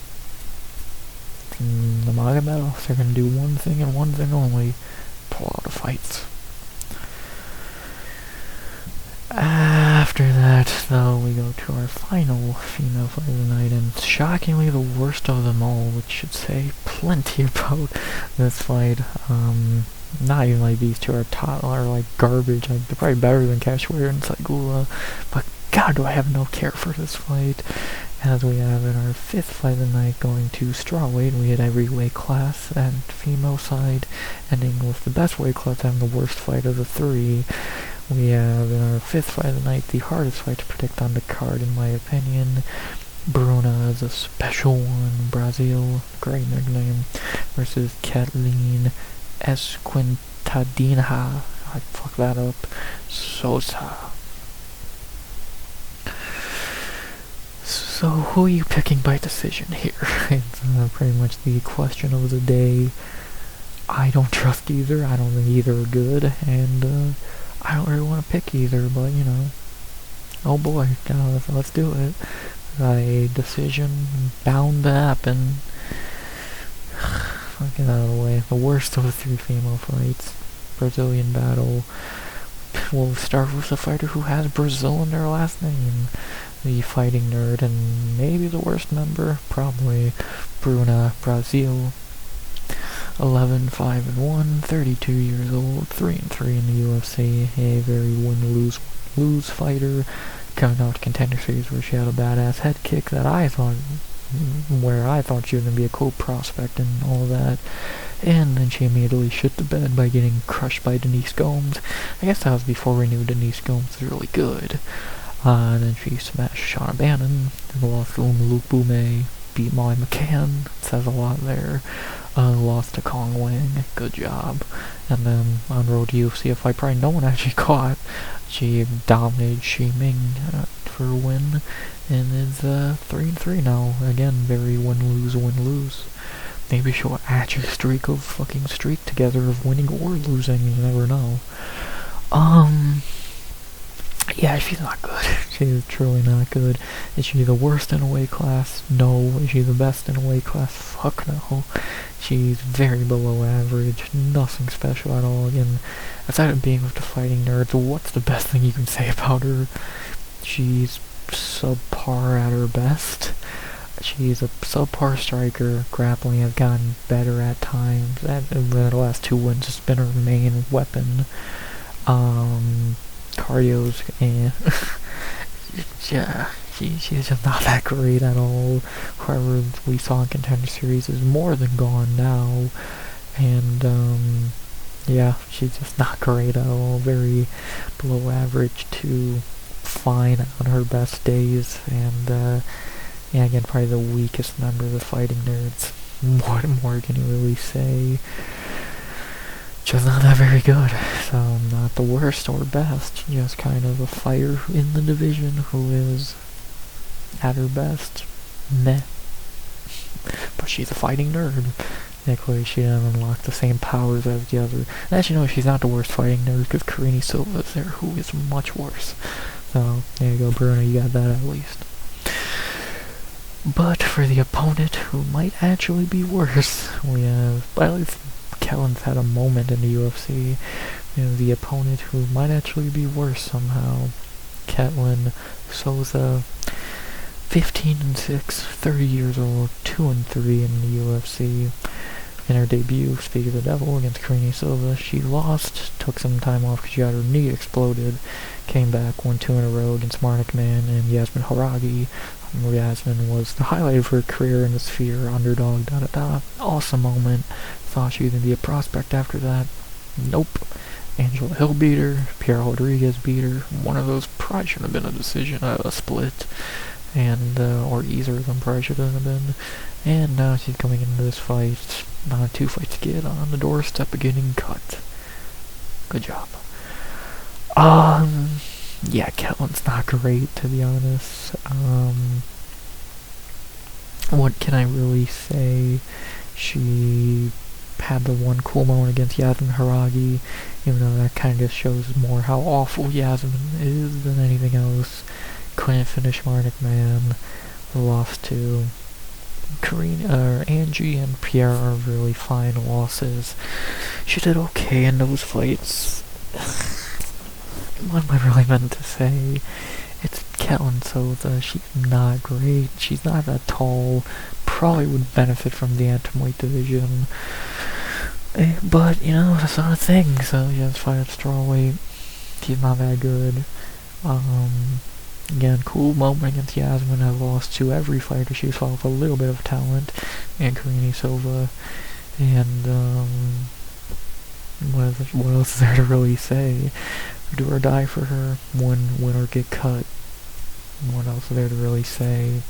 The Magomedovs are going to do one thing and one thing only. Pull out the fights. After that, though, we go to our final female fight of the night, and shockingly the worst of them all, which should say plenty about this fight. Not even like these two are like garbage. They're probably better than Cashware and Saigula, but God, do I have no care for this fight. As we have in our 5th fight of the night, going to strawweight, we hit every weight class and female side, ending with the best weight class having the worst fight of the 3. We have in our 5th fight of the night the hardest fight to predict on the card, in my opinion. Bruna is a special one. Brazil, great nickname, versus Kathleen Esquintadinha. I fucked that up. Sosa. So, who are you picking by decision here? It's pretty much the question of the day. I don't trust either. I don't think either are good, and I don't really want to pick either, but, you know. Oh boy, let's do it. A decision bound to happen. Get out of the way. The worst of the 3 female fights. Brazilian battle. We'll start with a fighter who has Brazil in their last name. The fighting nerd, and maybe the worst member, probably Bruna, Brazil. 11-5-1, 32 years old, 3-3 in the UFC, a very win-lose fighter, coming out to Contender Series where she had a badass head kick that I thought she was going to be a cool prospect and all that, and then she immediately shit the bed by getting crushed by Denise Gomes. I guess that was before we knew Denise Gomes was really good. And then she smashed Shauna Bannon, lost to Luke Boumet, beat Molly McCann, says a lot there. Lost to Kong Wang, good job. And then on road to UFC, a fight probably no one actually caught. She dominated Shi Ming for a win, and is 3-3 now. Again, very win-lose. Maybe she'll actually streak together of winning or losing, you never know. Yeah, she's not good. She's truly not good. Is she the worst in a weight class? No. Is she the best in a weight class? Fuck no. She's very below average. Nothing special at all. Again, aside of being with the fighting nerds, what's the best thing you can say about her? She's subpar at her best. She's a subpar striker. Grappling has gotten better at times. The last 2 wins has been her main weapon. Cardio's, yeah, she's just not that great at all. Whoever we saw in Contender Series is more than gone now, and, yeah, she's just not great at all. Very below average to fine on her best days, and, yeah, again, probably the weakest member of the fighting nerds. What more can you really say? just not that very good. So not the worst or best, just kind of a fighter in the division who is at her best meh. But she's a fighting nerd. Luckily, she didn't unlock the same powers as the other. And actually, no, she's not the worst fighting nerd because Karine Silva's there, who is much worse. So, there you go, Bruno, you got that at least. But for the opponent who might actually be worse, we have, but at least Kellen's had a moment in the UFC. You know, the opponent who might actually be worse somehow. Ketlin Souza, 15-6, 30 years old, 2-3 in the UFC. In her debut, Speak of the Devil, against Karine Silva, she lost, took some time off because she got her knee exploded, came back, won 2 in a row against Marnik Man and Yasmin Haragi. Yasmin was the highlight of her career in the Sphere, underdog, da-da-da. Awesome moment. Thought she was going to be a prospect after that. Nope. Angela Hill beat her, Pierre Rodriguez beat her. One of those probably shouldn't have been a decision, a split. And, or either of them probably shouldn't have been. And now she's coming into this fight, 2 fights to get on the doorstep of getting cut. Good job. Yeah, Kellen's not great, to be honest. What can I really say? She had the one cool moment against Yasmin Haragi, even though that kind of shows more how awful Yasmin is than anything else. Couldn't finish Marnik Man. Lost to Angie and Pierre are really fine losses. She did okay in those fights. What am I really meant to say? It's Ketlin Souza. She's not great. She's not that tall. Probably would benefit from the atomweight division. But, you know, that's not a thing. So, she has to fight at strawweight. She's not that good. Again, cool moment against Yasmin. I lost to every fighter she's fought with a little bit of talent. And Karine Silva. And, what else is there to really say? Do or die for her. Win or get cut. What else is there to really say?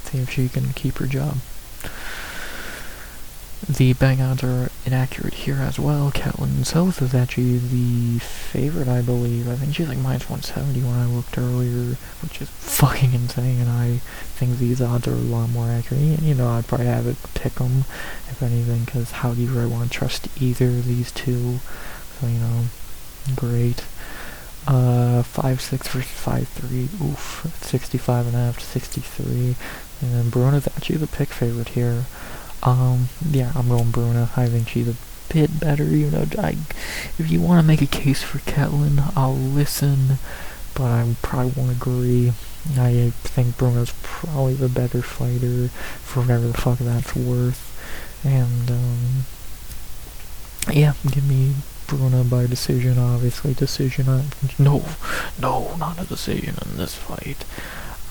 See if she can keep her job. The betting odds are inaccurate here as well. Ketlin Souza is actually the favorite, I believe. I think she's like minus 170 when I looked earlier, which is fucking insane, and I think these odds are a lot more accurate. You know, I'd probably have it pick them, if anything, because how do you really want to trust either of these two? So, you know, great. 5'6" versus 5'3", oof, 65.5 to 63, and then Bruno's actually the pick favorite here. Yeah, I'm going Bruna. I think she's a bit better, you know. If you want to make a case for Ketlin, I'll listen, but I probably won't agree. I think Bruno's probably the better fighter, for whatever the fuck that's worth. And, yeah, give me Bruna by decision, obviously. No, not a decision in this fight.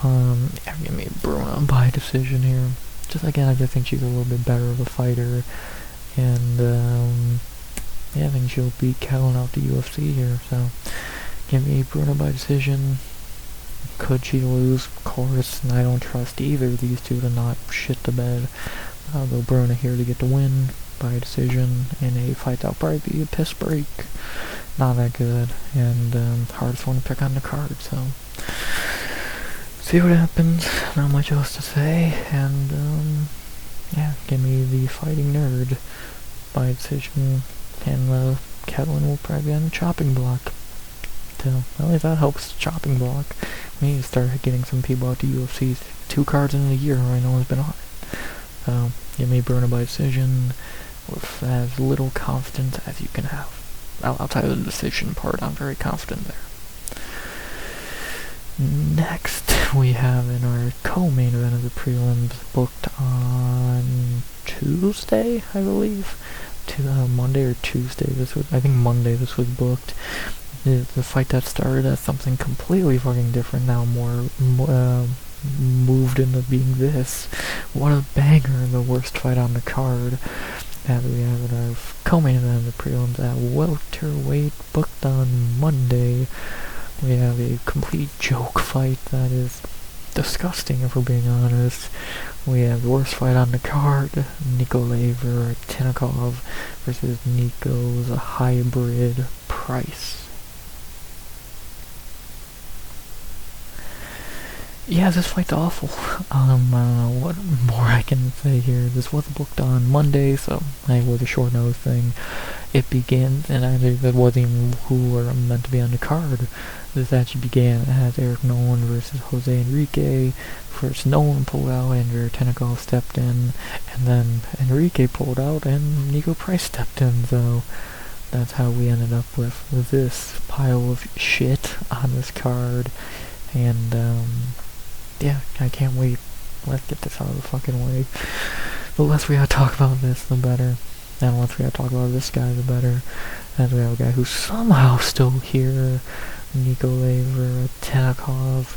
Yeah, give me Bruna by decision here. Just again, I just think she's a little bit better of a fighter, and yeah, I think she'll beat Ketlin out the UFC here. So, give me Bruna by decision. Could she lose? Of course, and I don't trust either of these two to not shit the bed. I'll go Bruna here to get the win by decision in a fight that'll probably be a piss break. Not that good, and hardest one to pick on the card. So. See what happens, not much else to say, and, yeah, give me the fighting nerd by decision, and, Ketlin will probably be on the chopping block. So, at least that helps the chopping block. We need to start getting some people out to UFC's 2 cards in a year, I know it's been on it. So, give me Bruna by decision, with as little confidence as you can have. Outside of the decision part, I'm very confident there. Next, we have in our co-main event of the prelims booked on Tuesday, I believe. Monday or Tuesday. I think Monday this was booked. The fight that started as something completely fucking different, now more moved into being this. What a banger, the worst fight on the card. That we have in our co-main event of the prelims at welterweight, booked on Monday. We have a complete joke fight that is disgusting if we're being honest. We have the worst fight on the card, Nikolaev Tennikov versus Nico's hybrid Price. Yeah, this fight's awful. I don't know what more I can say here. This was booked on Monday, so it was a short notice thing. It begins, and it wasn't even who were meant to be on the card. This actually began as Eric Nolan versus Jose Enrique. First Nolan pulled out, Andrew Tennikov stepped in, and then Enrique pulled out, and Nico Price stepped in, so that's how we ended up with this pile of shit on this card. And, yeah, I can't wait. Let's get this out of the fucking way. The less we gotta talk about this, the better. And the less we gotta talk about this guy, the better. And we have a guy who's somehow still here. Nikolaev Tennikov,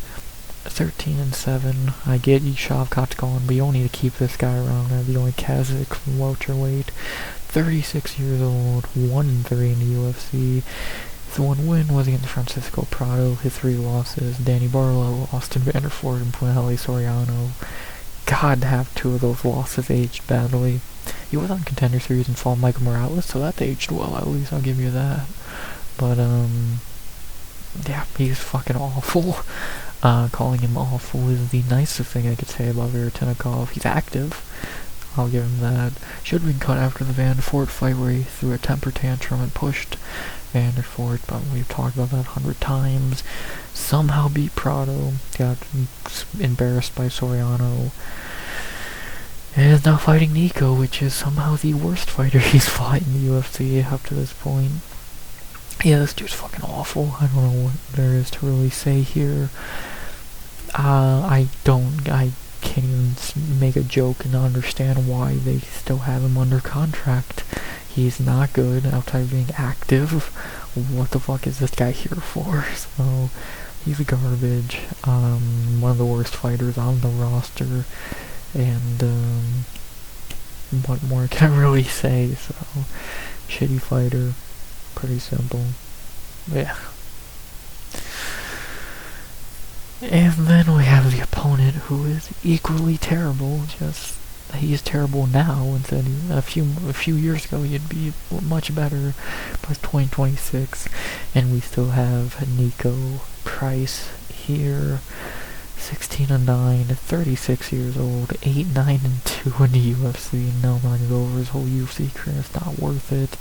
13-7. I get Shavkat's gone, but you don't need to keep this guy around. The only Kazakh from welterweight. 36 years old, 1-3 in the UFC. His one win was against Francisco Prado. His 3 losses, Danny Barlow, Austin Vanderford, and Punahele Soriano. God, have 2 of those losses aged badly. He was on Contender Series and fought Michael Morales, so that aged well, at least, I'll give you that. But, yeah, he's fucking awful. Calling him awful is the nicest thing I could say about Tennikov. He's active. I'll give him that. Should have been cut after the Vanderford fight where he threw a temper tantrum and pushed Vanderford, but we've talked about that 100 times. Somehow beat Prado, got embarrassed by Soriano, and is now fighting Nico, which is somehow the worst fighter he's fought in the UFC up to this point. Yeah, this dude's fucking awful. I don't know what there is to really say here. I can't even make a joke and understand why they still have him under contract. He's not good outside of being active. What the fuck is this guy here for? So, he's garbage. One of the worst fighters on the roster. And, what more can I really say? So, shitty fighter. Pretty simple. Yeah. And then we have the opponent who is equally terrible, just he is terrible now, and said a few years ago he'd be much better by 2026, and we still have Nico Price here, 16-9, 36 years old, 8-9-2 in the UFC, no money over his whole UFC career. It's not worth it.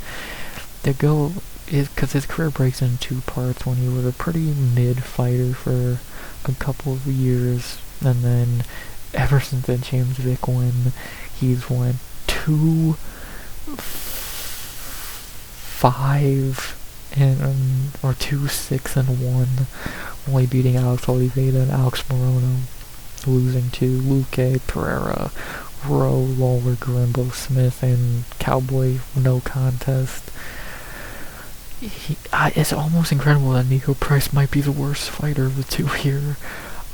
The goal is because his career breaks in 2 parts when he was a pretty mid fighter for a couple of years, and then ever since the James Vick win, he's won 2-5 or 2-6-1, only beating Alex Oliveira and Alex Morono, losing to Luque, Pereira, Rowe, Lawler, Garimbo, Smith, and Cowboy, no contest. It's almost incredible that Nico Price might be the worst fighter of the 2 here.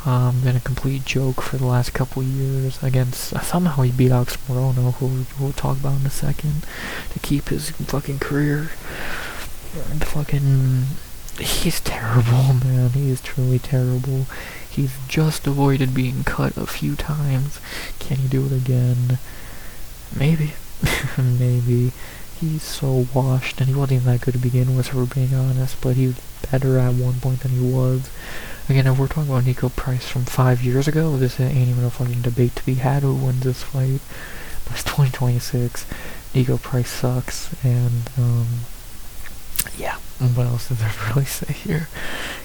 Been a complete joke for the last couple years against, somehow he beat Alex Morono, who we'll talk about in a second, to keep his fucking career. He's terrible, man. He is truly terrible. He's just avoided being cut a few times. Can he do it again? Maybe. Maybe. He's so washed, and he wasn't even that good to begin with, if we're being honest, but he was better at one point than he was. Again, if we're talking about Nico Price from 5 years ago, this ain't even a fucking debate to be had who wins this fight. But it's 2026, Nico Price sucks, and, yeah, what else is there to really say here?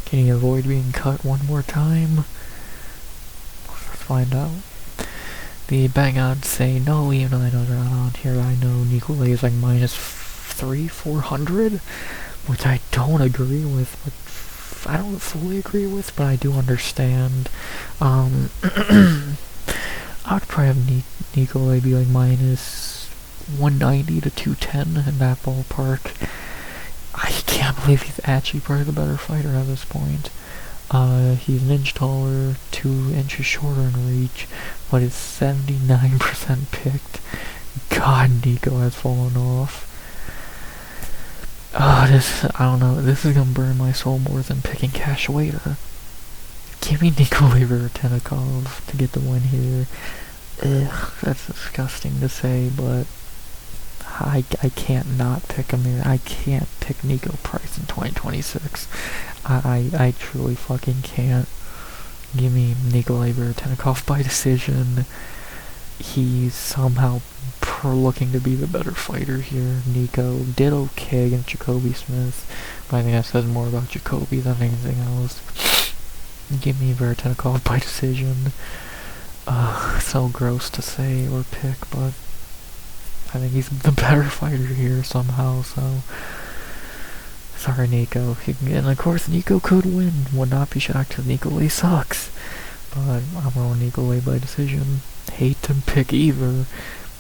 Can he avoid being cut one more time? Let's find out. The betting odds say no, even though I know they're not on here. I know Nicolay is like -300-400, which I don't agree with, but I don't fully agree with, but I do understand. I would probably have Nicolay be like -190 to 210 in that ballpark. I can't believe he's actually probably the better fighter at this point. He's an inch taller, 2 inches shorter in reach, but is 79% picked. God, Nico has fallen off. I don't know, this is gonna burn my soul more than picking Cachoeira. Give me Nikolay Veretennikov to get the win here. Ugh, that's disgusting to say, but I can't not pick him here. I can't pick Nico Price in 2026. I truly fucking can't. Give me Nikolay Veretennikov by decision. He's somehow looking to be the better fighter here. Nico did okay against Jacoby Smith, but I think that says more about Jacoby than anything else. Give me Veretennikov by decision. So gross to say or pick, but I think he's the better fighter here somehow, so sorry, Nico. And of course, Nico could win. Would not be shocked because Nikolay sucks. But I'm rolling Nikolay by decision. Hate to pick either,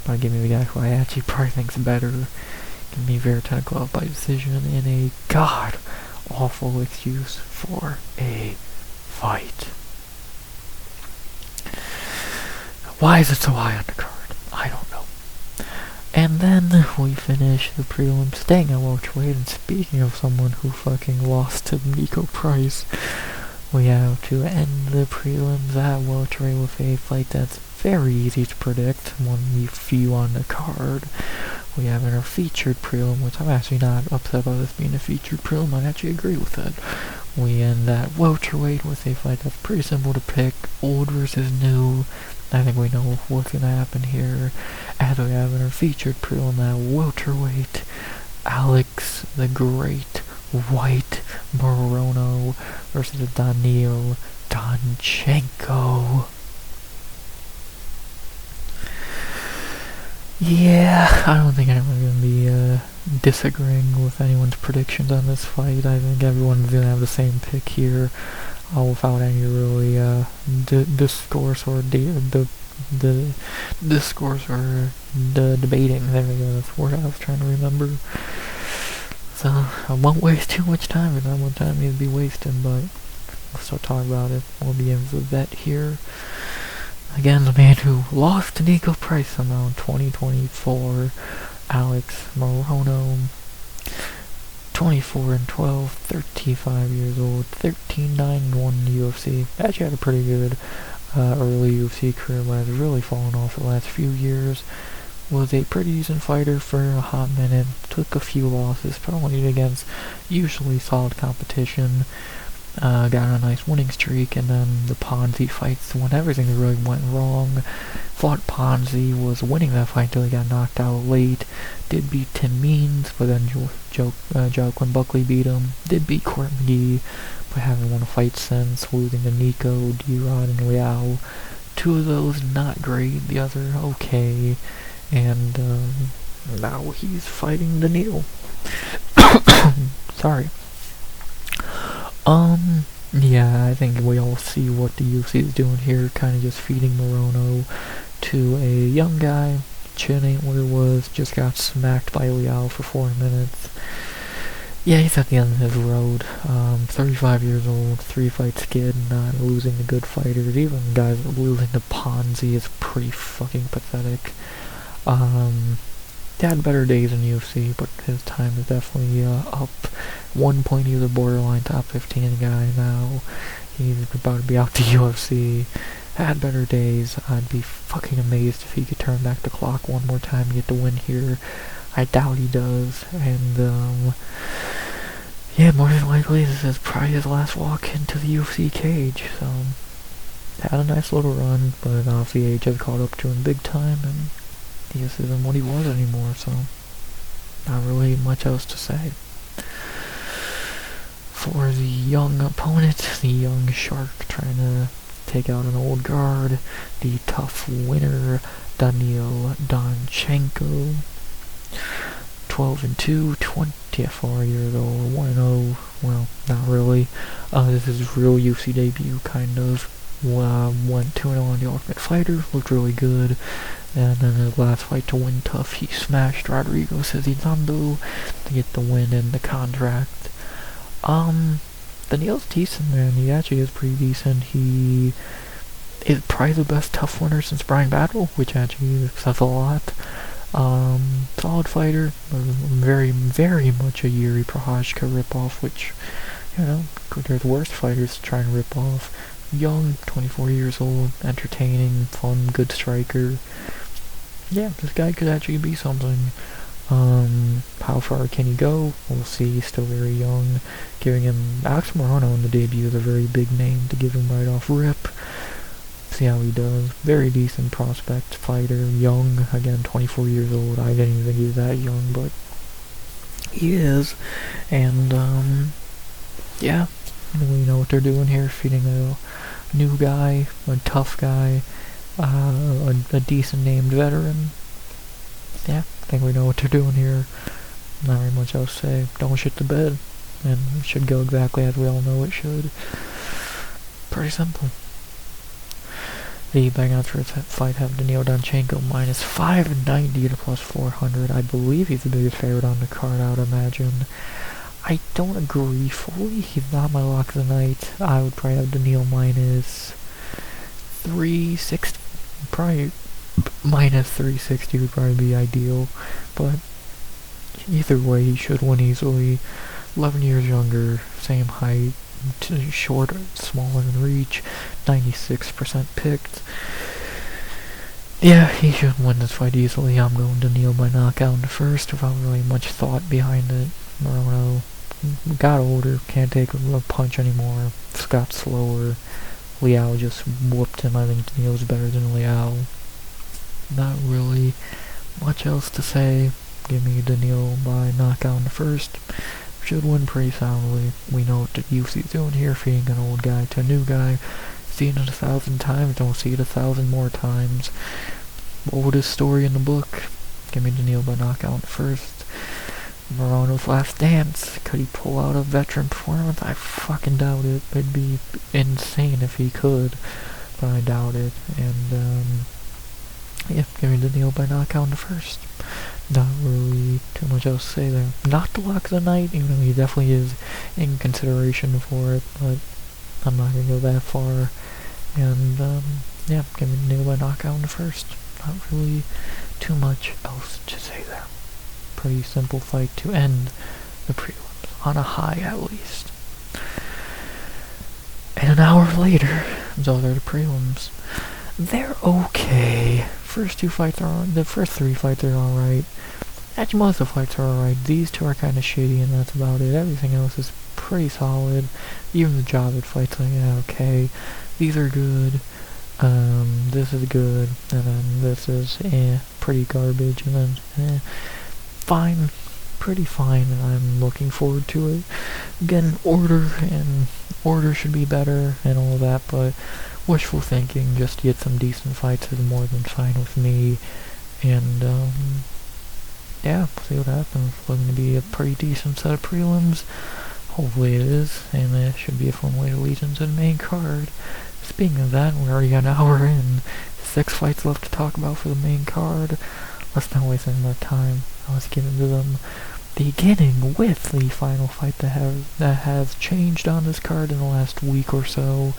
but give me the guy who I actually probably think's better. Give me Veretennikov by decision in a god-awful excuse for a fight. Why is it so high on the card? I don't know. And then we finish the prelim staying at welterweight, and speaking of someone who fucking lost to Nico Price, we have to end the prelims at welterweight with a fight that's very easy to predict, one of the few on the card. We have in our featured prelim, which I'm actually not upset about this being a featured prelim, I actually agree with it. We end at welterweight with a fight that's pretty simple to pick, old versus new. I think we know what's going to happen here. As we have in our featured prelim at welterweight, Alex the Great White Morono versus Daniil Danchenko. Yeah, I don't think anyone's going to be disagreeing with anyone's predictions on this fight. I think everyone's going to have the same pick here, without any really discourse or discourse or debating. There we go, that's the word I was trying to remember. So I won't waste too much time, because not much time needs to be wasted, but we'll start talking about it. We'll be in the vet here. Again, the man who lost to Nico Price somehow in 2024, Alex Morono, 24-12, 35 years old, 13-9-1 in the UFC. Actually had a pretty good early UFC career, but has really fallen off the last few years. Was a pretty decent fighter for a hot minute, took a few losses, but only against usually solid competition. Got on a nice winning streak, and then the Ponzi fights, when everything really went wrong. Fought Ponzi, was winning that fight until he got knocked out late. Did beat Tim Means, but then Joaquin Buckley beat him. Did beat Court McGee, but haven't won a fight since, losing to Nico, D-Rod, and Liao. Two of those not great, the other okay. And now he's fighting Daniil. Sorry. Yeah, I think we all see what the UFC is doing here, kind of just feeding Morono to a young guy. Chin ain't what it was, just got smacked by Liao for 4 minutes. Yeah, he's at the end of his road. 35 years old, 3-fight skid, not losing to good fighters. Even guys losing to Ponzi is pretty fucking pathetic. He had better days in UFC, but his time is definitely up. 1 point, he was a borderline top 15 guy now. He's about to be out the UFC. Had better days. I'd be fucking amazed if he could turn back the clock one more time and get the win here. I doubt he does. And, yeah, more than likely this is probably his last walk into the UFC cage. So, had a nice little run, but obviously age has caught up to him big time, and he just isn't what he was anymore, so not really much else to say. For the young opponent, the young shark trying to take out an old guard, the tough winner, Daniil Danchenko, 12-2, 24 years old, 1-0, well, not really. This is his real UFC debut, kind of. Went 2-0 on the Ultimate Fighter, looked really good. And then his last fight to win tough, he smashed Rodrigo Cezinando to get the win and the contract. Daniil's decent, man. He actually is pretty decent. He is probably the best tough winner since Brian Battle, which actually says a lot. Solid fighter, but very, very much a Yuri Prochazka ripoff, which, you know, there's worse fighters to try and rip off. young, 24 years old, entertaining, fun, good striker. Yeah, this guy could actually be something. How far can he go? We'll see. He's still very young. Giving him Alex Morono in the debut is a very big name to give him right off rip. See how he does. Very decent prospect fighter. Young, again, 24 years old. I didn't even think he was that young, but he is. And, yeah. We know what they're doing here. Feeding a new guy, a tough guy, a decent named veteran. Yeah, I think we know what they're doing here. Not very much else to say. Don't shit the bed. And it should go exactly as we all know it should. Pretty simple. The betting odds for this fight have Daniil Danchenko minus 590 to plus 400. I believe he's the biggest favorite on the card, I would imagine. I don't agree fully. He's not my lock of the night. I would probably have Daniil minus 360. Probably minus 360 would probably be ideal. But either way, he should win easily. 11 years younger, same height, shorter, smaller in reach, 96% picked. Yeah, he should win this fight easily. I'm going Daniil by knockout in the first without really much thought behind it. Morono got older, can't take a punch anymore, got slower. Liao just whooped him. I think Daniil's better than Liao. Not really much else to say. Give me Daniil by knockout in the first. Should win pretty soundly. We know what the UFC's doing here, feeding an old guy to a new guy. Seen it 1,000 times, don't see it 1,000 more times. Oldest story in the book. Give me Daniil by knockout in the first. Morono's last dance. Could he pull out a veteran performance? I fucking doubt it. It'd be insane if he could, but I doubt it. And yeah, give me Daniil by knockout in the first. Not really too much else to say there. Not the lock of the night, even though he definitely is in consideration for it, but I'm not gonna go that far. And yeah, give me Daniil by knockout in the first. Not really too much else to say there. Pretty simple fight to end the prelims on a high, at least. And an hour later, those are the prelims. They're okay. The first three fights are alright. Actually, most of the fights are alright. These two are kind of shitty, and that's about it. Everything else is pretty solid. Even the Javed fights, like, yeah, okay. These are good. This is good. And then this is, pretty garbage. And then, fine. Pretty fine, and I'm looking forward to it. Again, order should be better, and all that, but wishful thinking, just to get some decent fights is more than fine with me. And, yeah, see what happens. Looking to be a pretty decent set of prelims. Hopefully it is, and it should be a fun way to lead into the main card. Speaking of that, we're already an hour in. 6 fights left to talk about for the main card. Let's not waste any more time. Let's get into them. Beginning with the final fight that has changed on this card in the last week or so.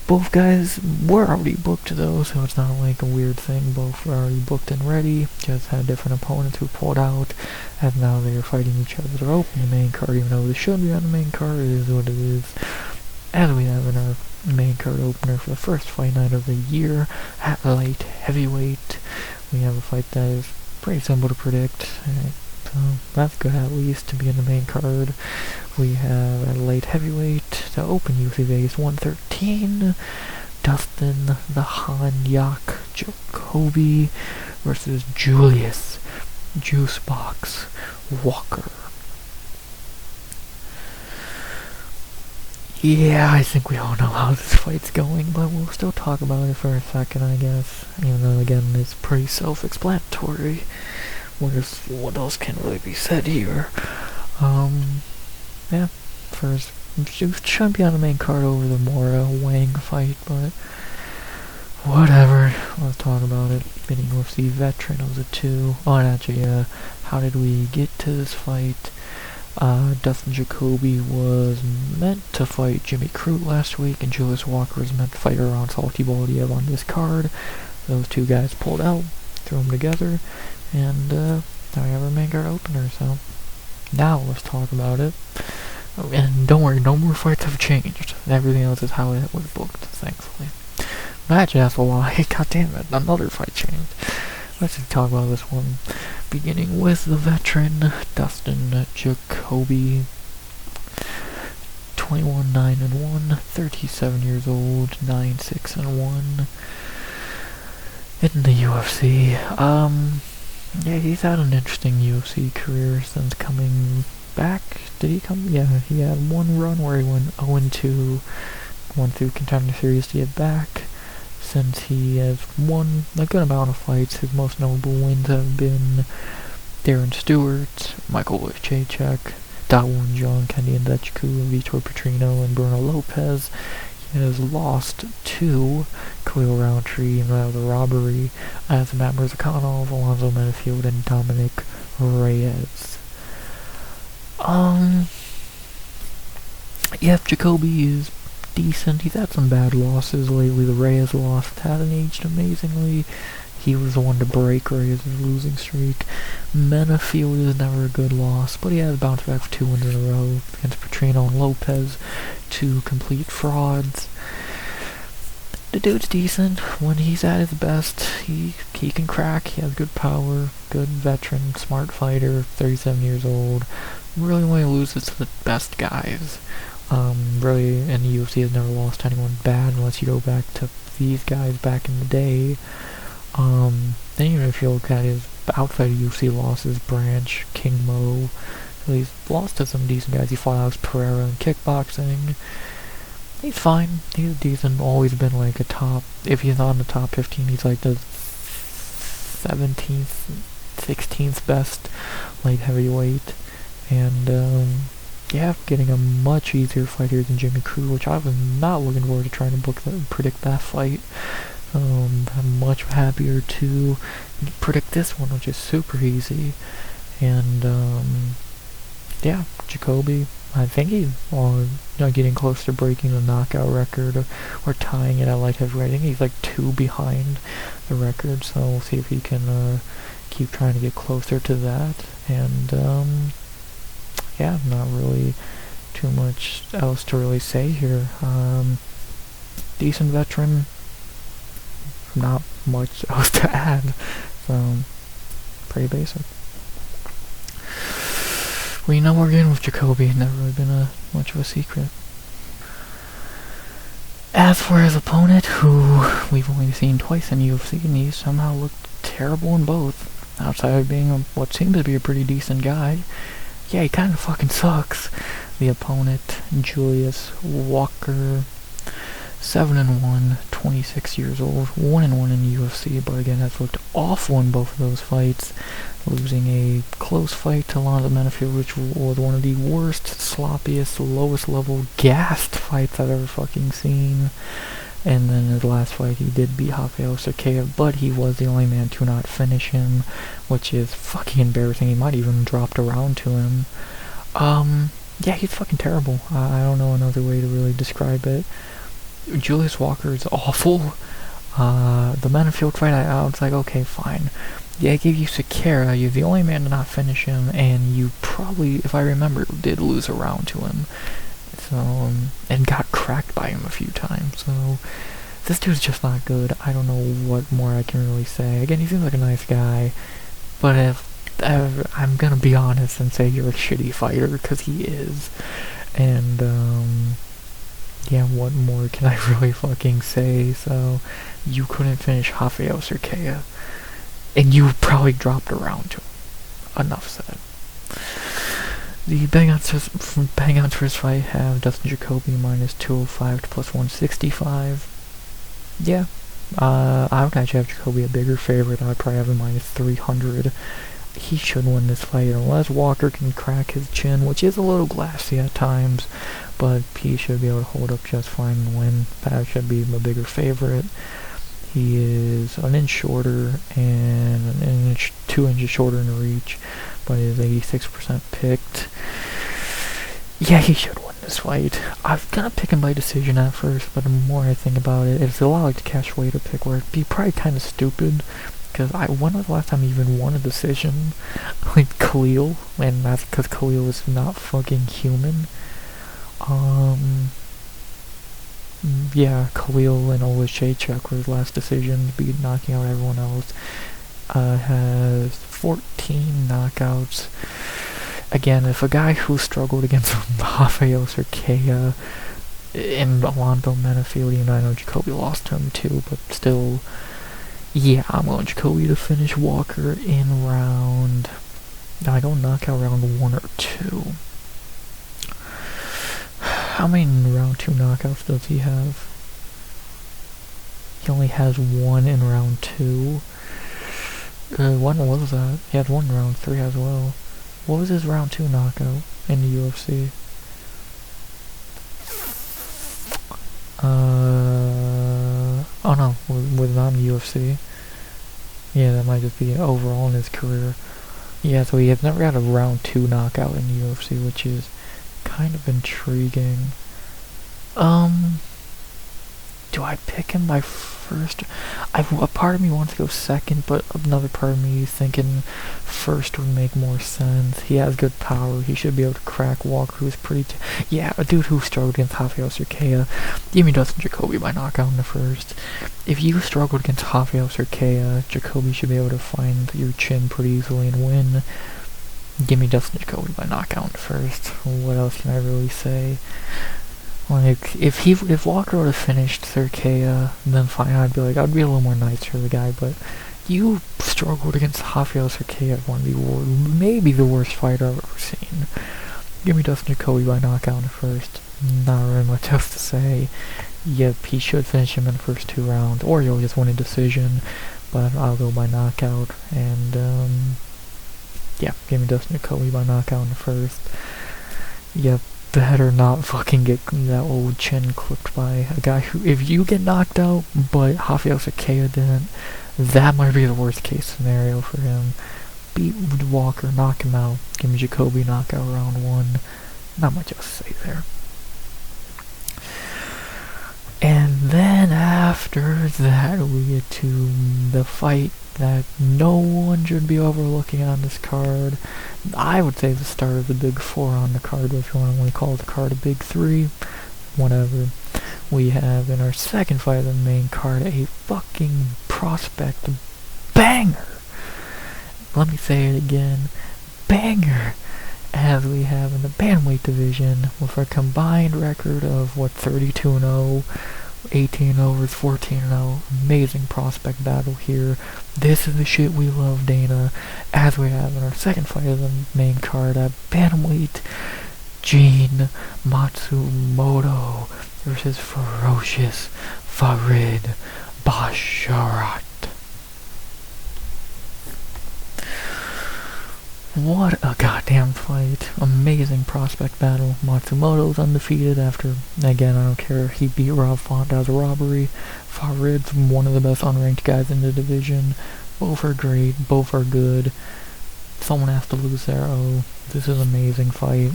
Both guys were already booked though, so it's not like a weird thing. Both were already booked and ready, just had different opponents who pulled out, and now they are fighting each other to open the main card, even though they should be on the main card. It is what it is. As we have in our main card opener for the first fight night of the year, at light heavyweight, we have a fight that is pretty simple to predict. So that's good at least to be in the main card. We have at light heavyweight to open UFC Vegas 113, Dustin the Hanyak Jacoby versus Julius Juicebox Walker. Yeah, I think we all know how this fight's going, but we'll still talk about it for a second, I guess. Even though, again, it's pretty self-explanatory. What else can really be said here? Yeah, first, shouldn't be on the main card over the Mora Wang fight, but whatever. Let's talk about it. Being UFC veteran of the two. Oh, and actually, how did we get to this fight? Dustin Jacoby was meant to fight Jimmy Crute last week, and Julius Walker was meant to fight around Salty Boliev on this card. Those two guys pulled out, threw them together, and now we have our main card opener, so now let's talk about it. And don't worry, no more fights have changed. Everything else is how it was booked, thankfully. Actually, that's a lie. God damn it, another fight changed. Let's just talk about this one. Beginning with the veteran, Dustin Jacoby. 21-9-1, 37 years old, 9-6-1. In the UFC. Yeah, he's had an interesting UFC career since coming back. Did he come? Yeah, he had one run where he went 0-2, went through Contender Series to get back. Since he has won a good amount of fights, his most notable wins have been Darren Stewart, Michael Jacek, Dawon John, Kenny Ndechukwu, Vitor Petrino, and Bruno Lopez. He has lost to Khalil Roundtree in the robbery as Matt Mirzakhanov, Alonzo Menifield, and Dominic Reyes. Yeah, Jacoby is decent. He's had some bad losses lately. The Reyes loss hasn't aged amazingly. He was the one to break Reyes' losing streak. Menifield is never a good loss, but he has bounced back for 2 wins in a row against Petrino and Lopez, 2 complete frauds. The dude's decent. When he's at his best, he can crack. He has good power, good veteran, smart fighter, 37 years old. Really only loses to the best guys. Really, and the UFC has never lost to anyone bad unless you go back to these guys back in the day. Then even if you look at his outside of UFC losses, Branch, King Mo, so he's lost to some decent guys. He fought Alex Pereira in kickboxing. He's fine. He's decent. Always been like a top. If he's not in the top 15, he's like the 17th, 16th best light heavyweight. And yeah, getting a much easier fight here than Jimmy Crute, which I was not looking forward to trying to predict that fight. I'm much happier to predict this one, which is super easy. And yeah, Jacoby, I think he's getting close to breaking the knockout record or tying it at light heavyweight. I think he's like 2 behind the record, so we'll see if he can keep trying to get closer to that. And yeah, not really too much else to really say here. Decent veteran, not much else to add, so pretty basic. We know we're getting with Jacoby, never really been much of a secret. As for his opponent, who we've only seen twice in UFC, and he somehow looked terrible in both, outside of being what seems to be a pretty decent guy. Yeah, he kind of fucking sucks. The opponent, Julius Walker, 7-1, 26 years old, 1-1 in the UFC, but again has looked awful in both of those fights, losing a close fight to Alonzo Menifield, which was one of the worst, sloppiest, lowest level, gassed fights I've ever fucking seen. And then his last fight he did beat Rafael Cerqueira, but he was the only man to not finish him, which is fucking embarrassing. He might even dropped a round to him. Yeah, he's fucking terrible. I don't know another way to really describe it. Julius Walker is awful. The Menifield fight, I was like, okay, fine. Yeah, I gave you Cerqueira, you're the only man to not finish him, and you probably, if I remember, did lose a round to him. So, and got cracked by him a few times, so this dude's just not good. I don't know what more I can really say. Again, he seems like a nice guy, but if I'm gonna be honest and say you're a shitty fighter, because he is. And, yeah, what more can I really fucking say? So, you couldn't finish Rafael Cerqueira, and you probably dropped a round to him. Enough said. The betting odds for his fight have Dustin Jacoby minus 205 to plus 165. Yeah, I would actually have Jacoby a bigger favorite. I would probably have him minus 300. He should win this fight unless Walker can crack his chin, which is a little glassy at times, but he should be able to hold up just fine and win. That should be a bigger favorite. He is an inch shorter and 2 inches shorter in reach, but is 86% picked. Yeah, he should win this fight. I was gonna pick him by decision at first, but the more I think about it, it's a lot like the Cash Wader pick, where it'd be probably kind of stupid, because when was the last time he even won a decision? Like Khalil, and that's because Khalil is not fucking human. Um, yeah, Khalil and Olashaychuk were his last decisions, knocking out everyone else. Has 14 knockouts. Again, if a guy who struggled against Rafael Cerqueira and Alonzo Menafield, I know Jacoby lost to him too, but still, yeah, I'm going Jacoby to finish Walker in round. I go knockout round 1 or 2. How many round 2 knockouts does he have? He only has 1 in round 2. When was that? He had 1 in round 3 as well. What was his round 2 knockout in the UFC? Oh no, was not in the UFC. Yeah, that might just be overall in his career. Yeah, so he has never had a round 2 knockout in the UFC, which is kind of intriguing. Do I pick him by first? A part of me wants to go second, but another part of me is thinking first would make more sense. He has good power. He should be able to crack Walker, who's pretty... yeah, a dude who struggled against Rafael Cerqueira. Give me Dustin Jacoby by knockout in the first. If you struggled against Rafael Cerqueira, Jacoby should be able to find your chin pretty easily and win. Give me Dustin Jacoby by knockout in the first. What else can I really say? Like, if Walker would have finished Cerqueira, then fine, I'd be a little more nice for the guy, but you struggled against Rafael Cerqueira, one of the maybe the worst fighter I've ever seen. Give me Dustin Jacoby by knockout in the first. Not really much else to say. Yep, he should finish him in the first 2 rounds, or he'll just win a decision, but I'll go by knockout, and, yeah, give me Dustin Jacoby by knockout in the first. Yep. Better not fucking get that old chin clipped by a guy who, if you get knocked out, but Rafael Cerqueira didn't, that might be the worst case scenario for him. Beat Walker, knock him out, give me Jacoby knockout round 1. Not much else to say there. And then after that, we get to the fight that no one should be overlooking on this card. I would say the start of the big 4 on the card, but if you want to only call the card a big 3, whatever. We have in our second fight of the main card a fucking prospect banger. Let me say it again, banger. As we have in the bantamweight division with a combined record of 32-0, 18-0 versus 14-0. Amazing prospect battle here. This is the shit we love, Dana. As we have in our second fight of the main card at bantamweight, Gene Matsumoto versus ferocious Farid Basharat. What a goddamn fight. Amazing prospect battle. Matsumoto's undefeated after, again, I don't care, he beat Rob Font as a robbery. Farid's one of the best unranked guys in the division. Both are great, both are good. Someone has to lose there. Oh, this is an amazing fight.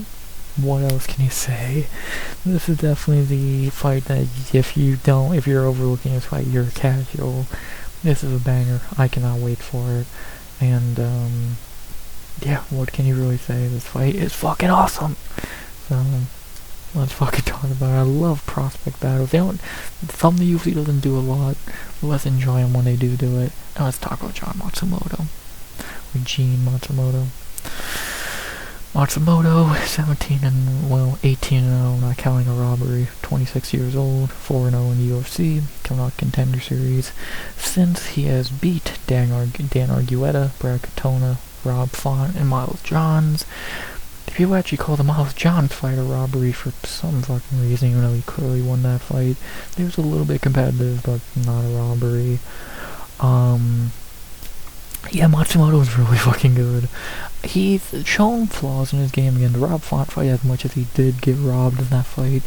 What else can you say? This is definitely the fight that if you're overlooking this fight, you're casual. This is a banger. I cannot wait for it. And, yeah, what can you really say? This fight is fucking awesome. So, let's fucking talk about it. I love prospect battles. Some the UFC doesn't do a lot. Let's enjoy them when they do it. And let's talk about John Matsumoto. Or Gene Matsumoto. Matsumoto, 18-0, not counting a robbery. 26 years old, 4-0 in the UFC, coming out Contender Series. Since he has beat Dan Argueta, Brad Katona, Rob Font, and Miles Johns. People actually call the Miles Johns fight a robbery for some fucking reason, even though he clearly won that fight. It was a little bit competitive, but not a robbery. Yeah, Matsumoto is really fucking good. He's shown flaws in his game again. The Rob Font fight, as much as he did get robbed in that fight,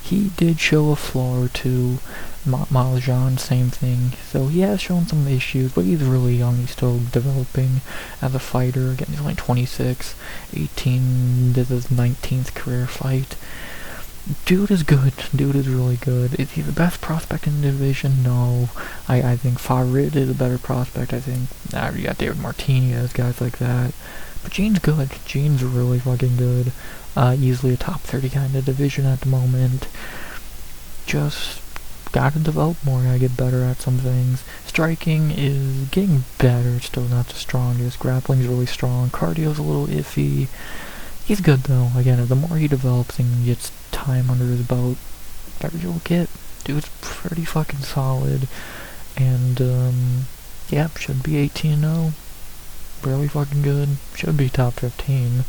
he did show a flaw or two. Miles Johns, same thing. So he has shown some issues, but he's really young. He's still developing as a fighter. Again, he's only 26, 18, this is his 19th career fight. Dude is good. Dude is really good. Is he the best prospect in the division? No. I think Farid is a better prospect. I think you got David Martinez, guys like that. But Gene's good. Gene's really fucking good. Easily a top 30 kind of division at the moment. Just gotta develop more, gotta get better at some things. Striking is getting better, it's still not the strongest. Grappling's really strong. Cardio's a little iffy. He's good though. Again, the more he develops and gets time under his belt, the better you'll get. Dude's pretty fucking solid. And, yeah, should be 18-0. Really fucking good. Should be top 15.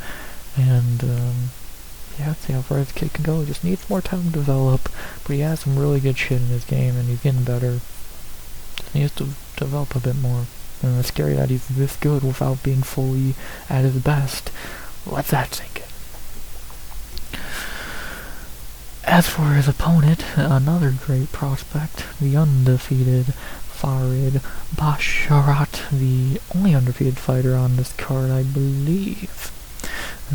And, yeah, see how far his kid can go. Just needs more time to develop. But he has some really good shit in his game, and he's getting better. Just needs to develop a bit more. And it's scary that he's this good without being fully at his best. Let that sink in. As for his opponent, another great prospect, the undefeated Farid Basharat, the only undefeated fighter on this card, I believe,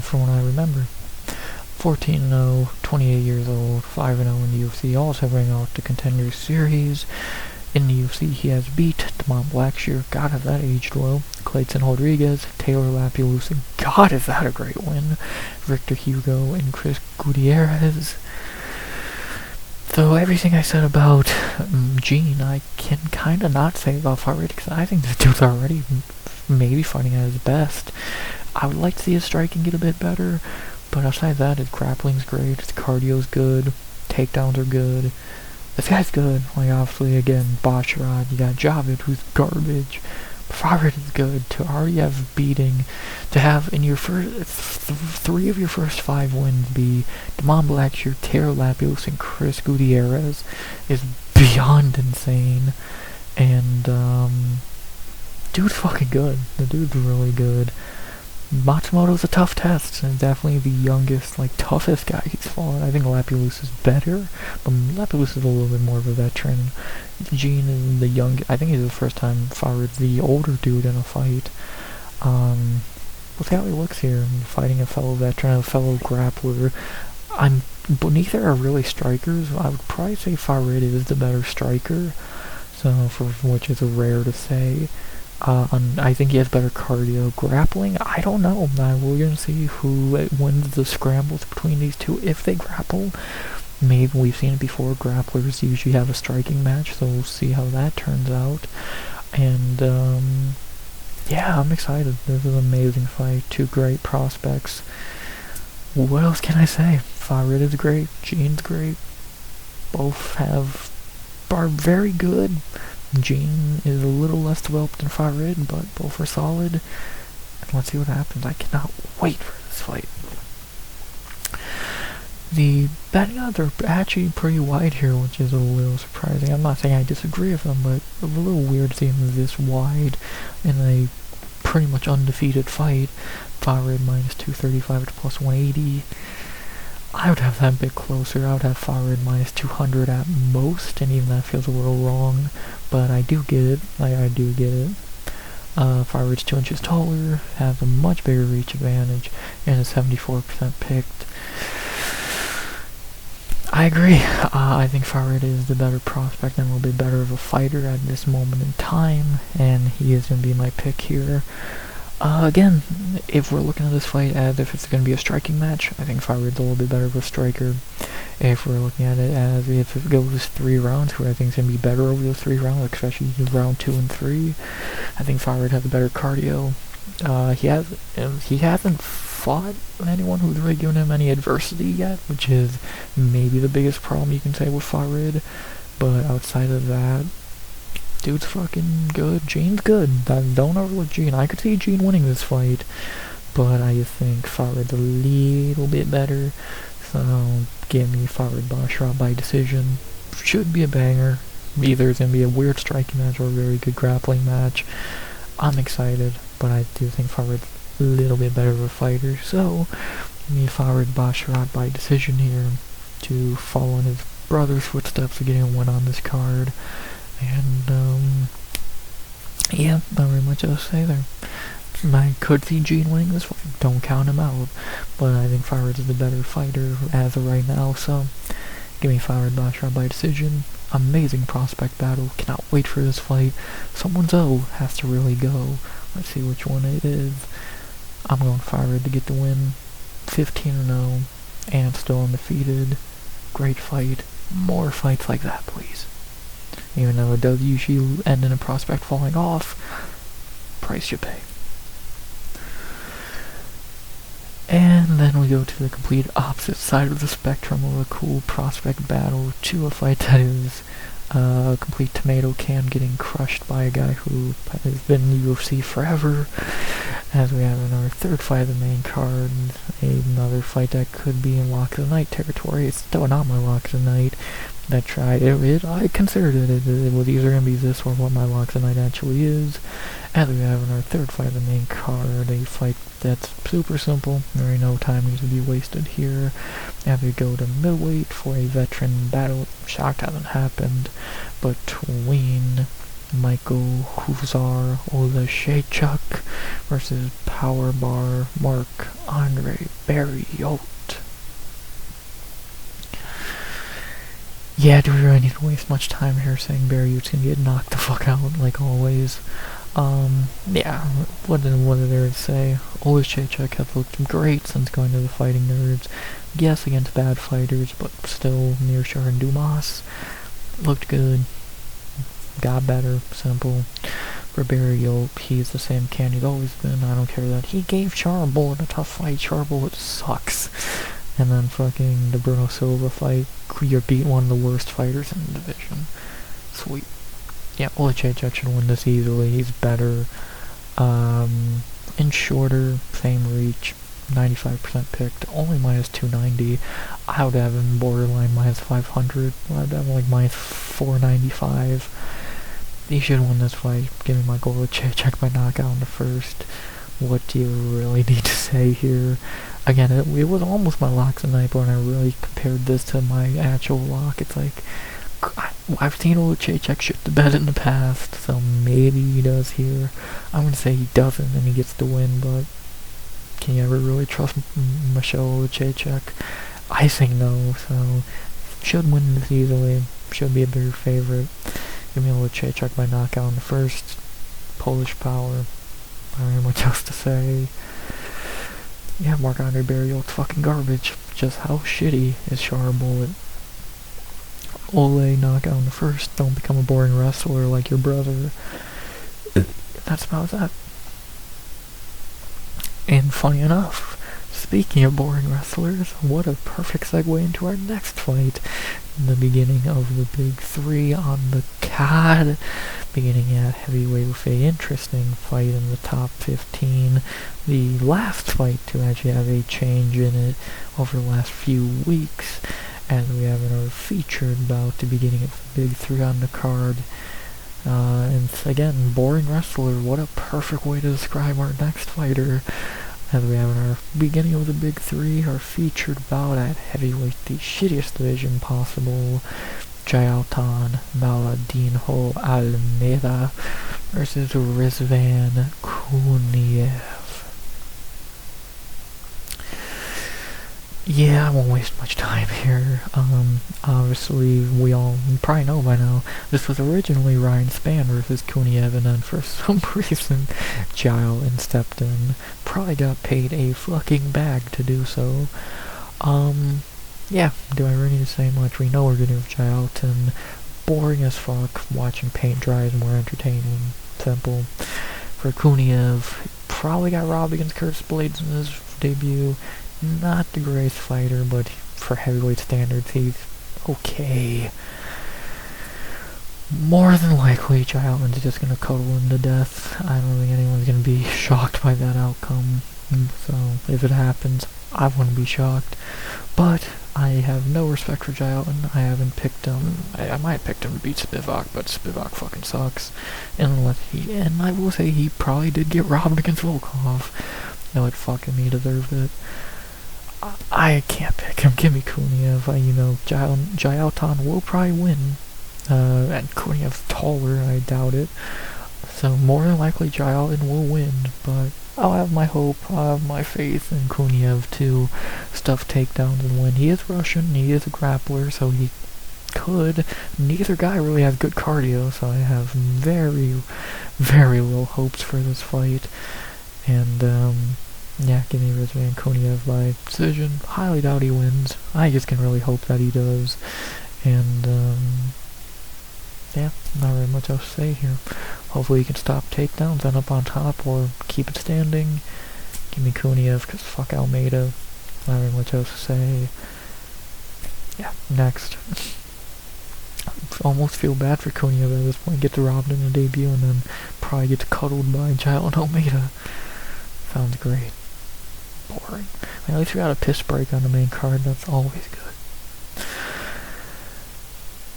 from what I remember. 14-0, 28 years old, 5-0 in the UFC, also ring out the Contender Series. In the UFC, he has beat Damon Blackshear, God, has that aged well, Clayton Rodriguez, Taylor Lapilusa, God, is that a great win, Victor Hugo, and Chris Gutierrez. So everything I said about Gene, I can kind of not say about Farid, because I think this dude's already maybe fighting at his best. I would like to see his striking get a bit better, but outside that, his grappling's great, his cardio's good, takedowns are good. This guy's good. Like, obviously, again, Basharat, you got Javid, who's garbage. Farid is good. To already have beating, to have in your first, three of your first 5 wins be Damon Blackshear, Taylor Lapios, and Chris Gutierrez is beyond insane. And, dude's fucking good. The dude's really good. Matsumoto's a tough test, and definitely the youngest, like, toughest guy he's fought. I think Lapilus is better, but Lapilus is a little bit more of a veteran. Gene is the young. I think he's the first time Farid's the older dude in a fight. We'll see how he looks here, fighting a fellow veteran, a fellow grappler. But neither are really strikers. I would probably say Farid is the better striker, so which is rare to say. I think he has better cardio. Grappling, I don't know. We're gonna see who wins the scrambles between these two if they grapple. Maybe we've seen it before. Grapplers usually have a striking match, so we'll see how that turns out. And yeah, I'm excited. This is an amazing fight. 2 great prospects. What else can I say? Farid is great. Gene's great. Both are very good. Gene is a little less developed than Farid, but both are solid. And let's see what happens. I cannot wait for this fight. The betting odds are actually pretty wide here, which is a little surprising. I'm not saying I disagree with them, but a little weird seeing this wide in a pretty much undefeated fight. Farid minus 235 to plus 180. I would have that a bit closer. I would have Farid minus 200 at most, and even that feels a little wrong, but I do get it. I do get it. Farid's 2 inches taller, has a much bigger reach advantage, and is 74% picked. I agree. I think Farid is the better prospect and will be better of a fighter at this moment in time, and he is going to be my pick here. Again, if we're looking at this fight as if it's going to be a striking match, I think Farid's a little bit better of a striker. If we're looking at it as if it goes 3 rounds, who I think is going to be better over those 3 rounds, especially round 2 and 3, I think Farid has a better cardio. He hasn't fought anyone who's really given him any adversity yet, which is maybe the biggest problem you can say with Farid. But outside of that, dude's fucking good. Gene's good. Don't overlook Gene. I could see Gene winning this fight, but I just think Farid's a little bit better. So give me Farid Basharat by decision. Should be a banger. Either it's going to be a weird striking match or a very good grappling match. I'm excited, but I do think Farid's a little bit better of a fighter. So give me Farid Basharat by decision here to follow in his brother's footsteps of getting a win on this card. And, yeah, not very much else to say there. I could see Gene winning this fight, don't count him out, but I think Farid is the better fighter as of right now, so give me Farid Basharat by decision. Amazing prospect battle, cannot wait for this fight. Someone's O has to really go. Let's see which one it is. I'm going Firebird to get the win. 15-0, and still undefeated. Great fight. More fights like that, please. Even though it does usually end in a prospect falling off, price you pay. And then we go to the complete opposite side of the spectrum of a cool prospect battle to a fight that is a complete tomato can getting crushed by a guy who has been in UFC forever. As we have in our third fight of the main card, another fight that could be in Lock of the Night territory. It's still not my Lock of the Night. I considered it was either going to be this or what my Lock of the Night actually is. As we have in our third fight of the main card, a fight that's super simple. There ain't no time needs to be wasted here. As we go to middleweight for a veteran battle. Shocked hasn't happened between Michael Huzar Oleszejczuk versus Power Bar Marc-Andre Barriault. Yeah, do we really need to waste much time here saying Barriault's gonna get knocked the fuck out, like always? Yeah, what did there to say? Oleszejczuk has looked great since going to the Fighting Nerds. Yes, against bad fighters, but still, Mearshar and Dumas looked good. Got better, simple. For Barriault, he's the same can he's always been. I don't care that he gave Char Bullet a tough fight. Char Bullet sucks. And then fucking the Bruno Silva fight, you're beat one of the worst fighters in the division. Sweet. Yeah, Oleszejczuk should win this easily. He's better. And shorter, same reach. 95% picked, only minus 290. I would have him borderline minus 500. I'd have him like minus 495. He should win this fight. Give me my goal to check my knockout in the first. What do you really need to say here? Again, it was almost my lock tonight, but when I really compared this to my actual lock, it's like, I've seen Oleszejczuk shit the bed in the past, so maybe he does here. I'm gonna say he doesn't and he gets the win, but can you ever really trust Michelle Oleszejczuk? I think no, so should win this easily. Should be a bigger favorite. Give me Oleszejczuk by knockout in the first. Polish power. I don't have much else to say. Yeah, Marc-Andre Barriault's fucking garbage. Just how shitty is Char Bullet? Ole knockout in the first. Don't become a boring wrestler like your brother. That's about that. And funny enough, speaking of boring wrestlers, what a perfect segue into our next fight. The beginning of the big three on the card. Beginning at heavyweight with a interesting fight in the top 15. The last fight to actually have a change in it over the last few weeks. And we have our featured bout, the beginning of the big three on the card. And again, boring wrestler. What a perfect way to describe our next fighter. As we have in our beginning of the big three, our featured bout at heavyweight, the shittiest division possible. Jailton Maladinho Almeida versus Rizvan Kuniev. Yeah, I won't waste much time here. Obviously, you probably know by now, this was originally Ryan Spann versus Kuniev, and then for some reason, Jailton stepped in. Probably got paid a fucking bag to do so. Yeah, do I really need to say much? We know we're getting with Jailton. Boring as fuck. Watching paint dry is more entertaining. Simple. For Kuniev, probably got robbed against Curtis Blades in his debut. Not the greatest fighter, but for heavyweight standards, he's okay. More than likely, Jailton's just gonna cuddle him to death. I don't think anyone's gonna be shocked by that outcome. So, if it happens, I wouldn't be shocked. But I have no respect for Jailton. I haven't picked him. I might have picked him to beat Spivak, but Spivak fucking sucks. And I will say he probably did get robbed against Volkov. No, he deserved it. I can't pick him. Give me Kuniev. Jailton will probably win. And Kuniev's taller, I doubt it. So more than likely Jailton will win, but I'll have my hope, I'll have my faith in Kuniev to stuff takedowns and win. He is Russian, he is a grappler, so he could. Neither guy really has good cardio, so I have very, very low hopes for this fight. And, Yeah, give me Rizvan Koniev by decision. Highly doubt he wins. I just can really hope that he does. And, yeah, not really much else to say here. Hopefully he can stop takedowns, end up on top, or keep it standing. Give me Koniev, because fuck Almeida. Not really much else to say. Yeah, next. Almost feel bad for Koniev at this point. Gets robbed in the debut and then probably gets cuddled by Jalen Almeida. Sounds great. Boring. I mean, at least we got a piss break on the main card. That's always good.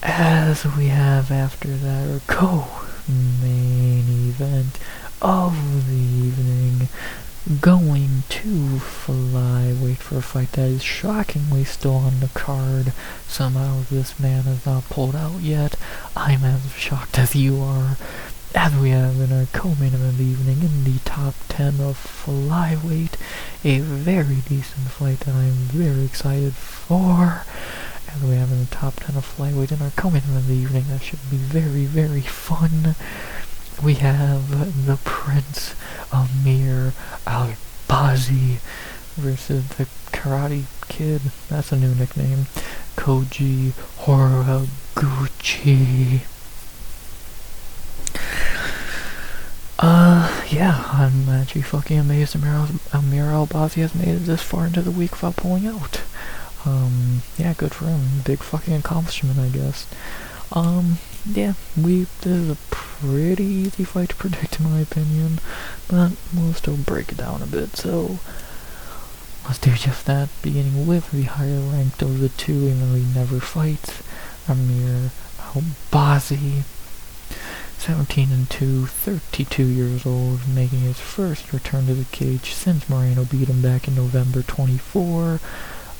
As we have after that, our co-main event of the evening, going to flyweight for a fight that is shockingly still on the card. Somehow this man has not pulled out yet. I'm as shocked as you are. As we have in our co-main event of the evening, in the top 10 of flyweight, a very decent fight that I'm very excited for. As we have in the top 10 of flyweight in our co-main event of the evening, that should be very, very fun. We have the Prince Amir Al-Bazi versus the Karate Kid, that's a new nickname, Koji Horiguchi. Yeah, I'm actually fucking amazed Amir Al-Bazi has made it this far into the week without pulling out. Yeah, good for him. Big fucking accomplishment, I guess. Yeah, this is a pretty easy fight to predict in my opinion, but we'll still break it down a bit, so let's do just that, beginning with the higher ranked of the two, even though he never fights, Amir Al-Bazi. 17-2, 32 years old, making his first return to the cage since Moreno beat him back in November 24.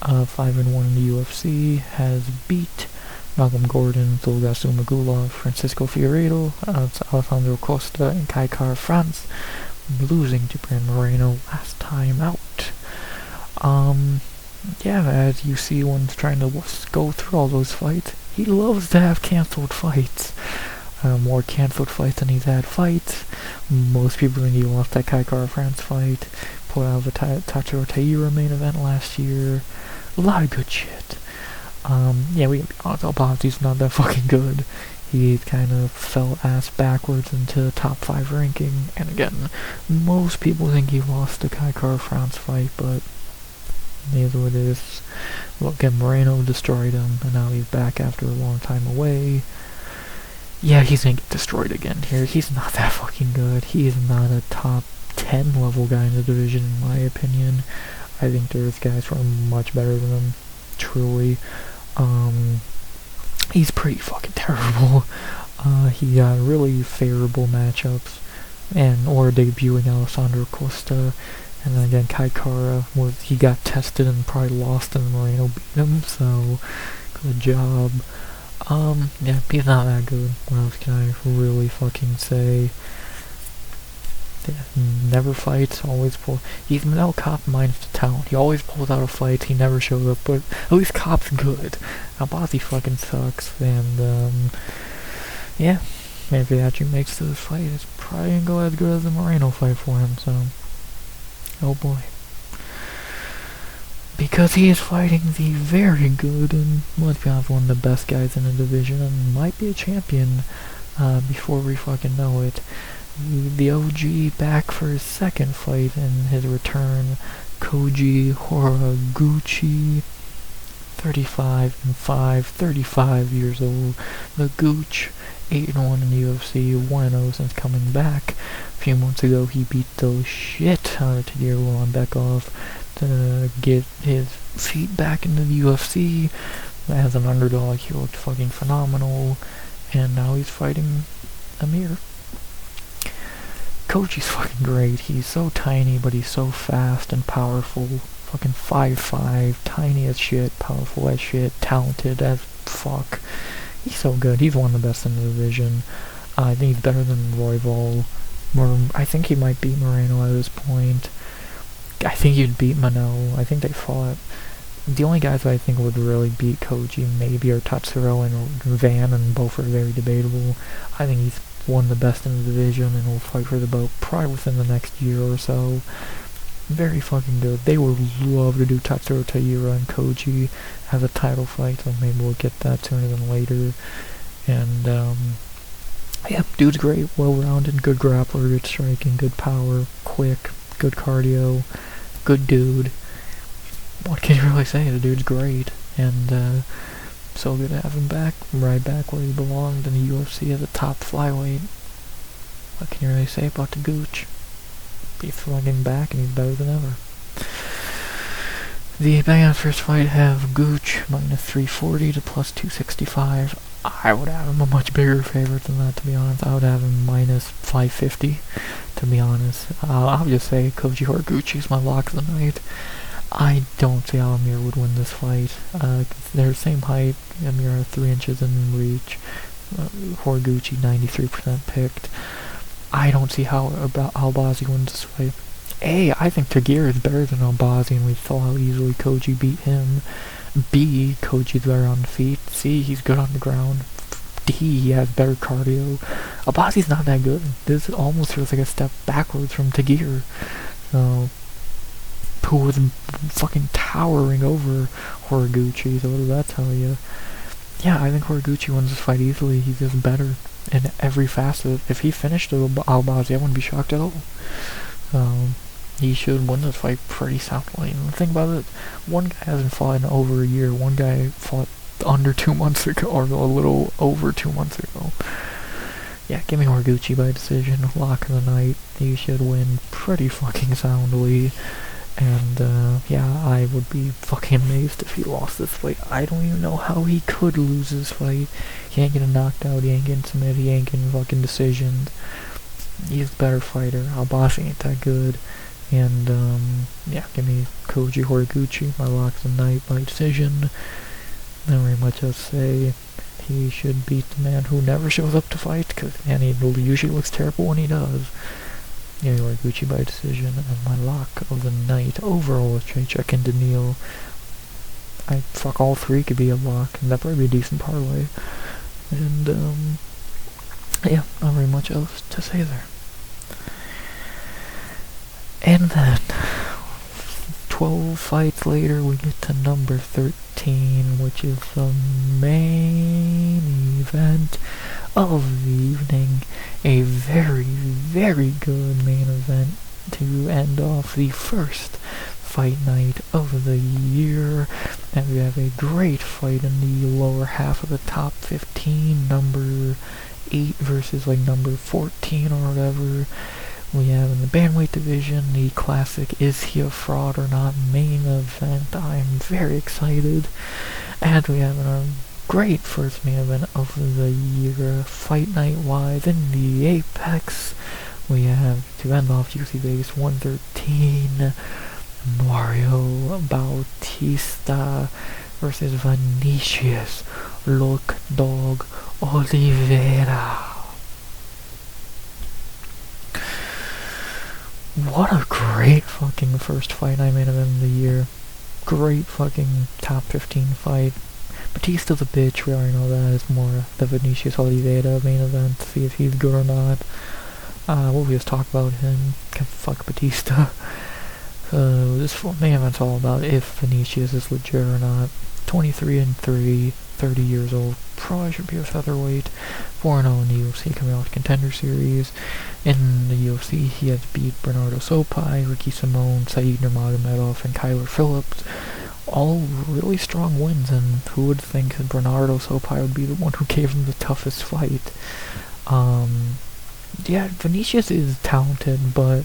5-1 in the UFC, has beat Malcolm Gordon, Zulgasu Magulov, Francisco Figueiredo, Alejandro Costa, and Kai Kara France, losing to Brand Moreno last time out. Yeah, as you see when trying to go through all those fights, he loves to have cancelled fights. More cancelled fights than he's had fights. Most people think he lost that Kai Kara France fight. Pulled out of a Tacho Taira main event last year. A lot of good shit. Yeah, we can be honest, Al-Bazi's not that fucking good. He kind of fell ass backwards into the top 5 ranking. And again, most people think he lost the Kai Kara France fight, but it is what it is. Look, again, Moreno destroyed him, and now he's back after a long time away. Yeah, he's gonna get destroyed again here. He's not that fucking good. He is not a top 10 level guy in the division, in my opinion. I think there's guys who are much better than him, truly. He's pretty fucking terrible. He got really favorable matchups, or debuting Alessandro Costa, and then again Kai Kara, he got tested and probably lost, and Moreno beat him, so good job. Yeah, he's not that good. What else can I really fucking say? Yeah, never fights, always pull. He's Manel Cop minus the talent. He always pulls out of fights, he never shows up, but at least Cop's good. Al-Bazi fucking sucks, and, yeah, if he actually makes it to this fight, it's probably gonna go as good as the Moreno fight for him, so, oh boy. Because he is fighting the very good and, let's be honest, one of the best guys in the division, and might be a champion, before we fucking know it. The OG back for his second fight in his return, Koji Horiguchi, 35-5, 35 years old. The Gooch, 8-1 in the UFC, 1-0 since coming back. A few months ago, he beat the shit out of Tadeu Ulanbekov to get his feet back into the UFC. As an underdog, he looked fucking phenomenal, and now he's fighting Amir. Koji's fucking great. He's so tiny, but he's so fast and powerful. Fucking 5'5", tiny as shit, powerful as shit, talented as fuck. He's so good. He's one of the best in the division. I think he's better than Royval. I think he might beat Moreno at this point. I think he'd beat Manel. I think they fought. The only guys I think would really beat Koji maybe are Tatsuro and Van, and both are very debatable. I think he's one of the best in the division and will fight for the belt probably within the next year or so. Very fucking good. They would love to do Tatsuro Taira and Koji as a title fight, so maybe we'll get that sooner than later. And, yeah, dude's great, well-rounded, good grappler, good striking, good power, quick, good cardio, good dude. What can you really say? The dude's great, and, so good to have him back, right back where he belonged in the UFC as a top flyweight. What can you really say about the Gooch? He's fucking back and he's better than ever. The Bang's first fight have Gooch minus 340 to plus 265. I would have him a much bigger favorite than that, to be honest. I would have him minus 550, to be honest. I'll just say Koji Horiguchi's my lock of the night. I don't see how Amir would win this fight. They're the same height. Amir 3 inches in reach. Horiguchi 93% picked. I don't see how Albazi wins this fight. I think Tagira is better than Albazi, and we saw how easily Koji beat him. B, Koji's better on the feet. C, he's good on the ground. D, he has better cardio. Albazi's not that good. This almost feels like a step backwards from Tagira, who was fucking towering over Horiguchi, so what does that tell you? Yeah, I think Horiguchi wins this fight easily. He's just better in every facet. If he finished Albazi, I wouldn't be shocked at all. He should win this fight pretty soundly. And think about it, one guy hasn't fought in over a year. One guy fought under 2 months ago, or a little over 2 months ago. Yeah, give me Horiguchi by decision. Lock of the night. He should win pretty fucking soundly. And, yeah, I would be fucking amazed if he lost this fight. I don't even know how he could lose this fight. He ain't getting knocked out, he ain't getting submitted, he ain't getting fucking decisions. He's a better fighter. Albazi ain't that good. And, yeah, give me Koji Horiguchi, my lock of the night by decision. Not very much else to say. He should beat the man who never shows up to fight, and he usually looks terrible when he does. Yeah, Horiguchi by decision, and my lock of the night overall is Jacek and Daniil. Fuck, all three could be a lock, and that'd probably be a decent parlay. And, yeah, not very much else to say there. And then, 12 fights later, we get to number 13, which is the main event of the evening. A very, very good main event to end off the first fight night of the year. And we have a great fight in the lower half of the top 15, number 8 versus like number 14 or whatever. We have in the bantamweight division the classic Is He a Fraud or Not main event. I'm very excited. And we have a great first main event of the year, fight night wise, in the Apex. We have, to end off UFC Vegas 113, Mario Bautista versus Vinicius Look Dog Oliveira. What a great fucking first fight night main event of the year. Great fucking top 15 fight. Batista's a bitch, we already know that. It's more the Vinicius Oliveira main event to see if he's good or not. What we just talk about him. Fuck Batista. This main event's all about if Vinicius is legit or not. 23-3, 30 years old, probably should be a featherweight. 4-0 in the UFC, coming out of Contender Series. In the UFC, he has beat Bernardo Sopai, Ricky Simone, Said Nurmagomedov, and Kyler Phillips. All really strong wins, and who would think that Bernardo Sopai would be the one who gave him the toughest fight? Yeah, Vinicius is talented, but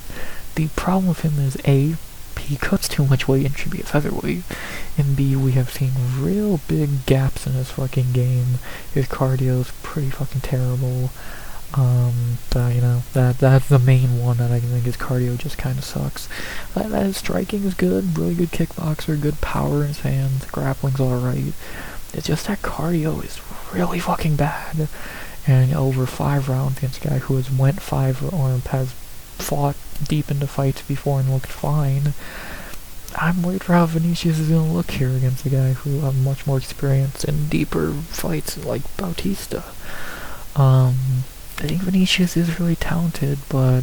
the problem with him is A, he cuts too much weight and should be a featherweight, and B, we have seen real big gaps in his fucking game. His cardio's pretty fucking terrible. But, you know, that's the main one that I think his cardio just kind of sucks. His striking is good, really good kickboxer, good power in his hands, grappling's alright. It's just that cardio is really fucking bad. And over 5 rounds against a guy who has went 5 or has fought deep into fights before and looked fine. I'm worried for how Vinicius is going to look here against a guy who has much more experience in deeper fights like Bautista. I think Vinicius is really talented, but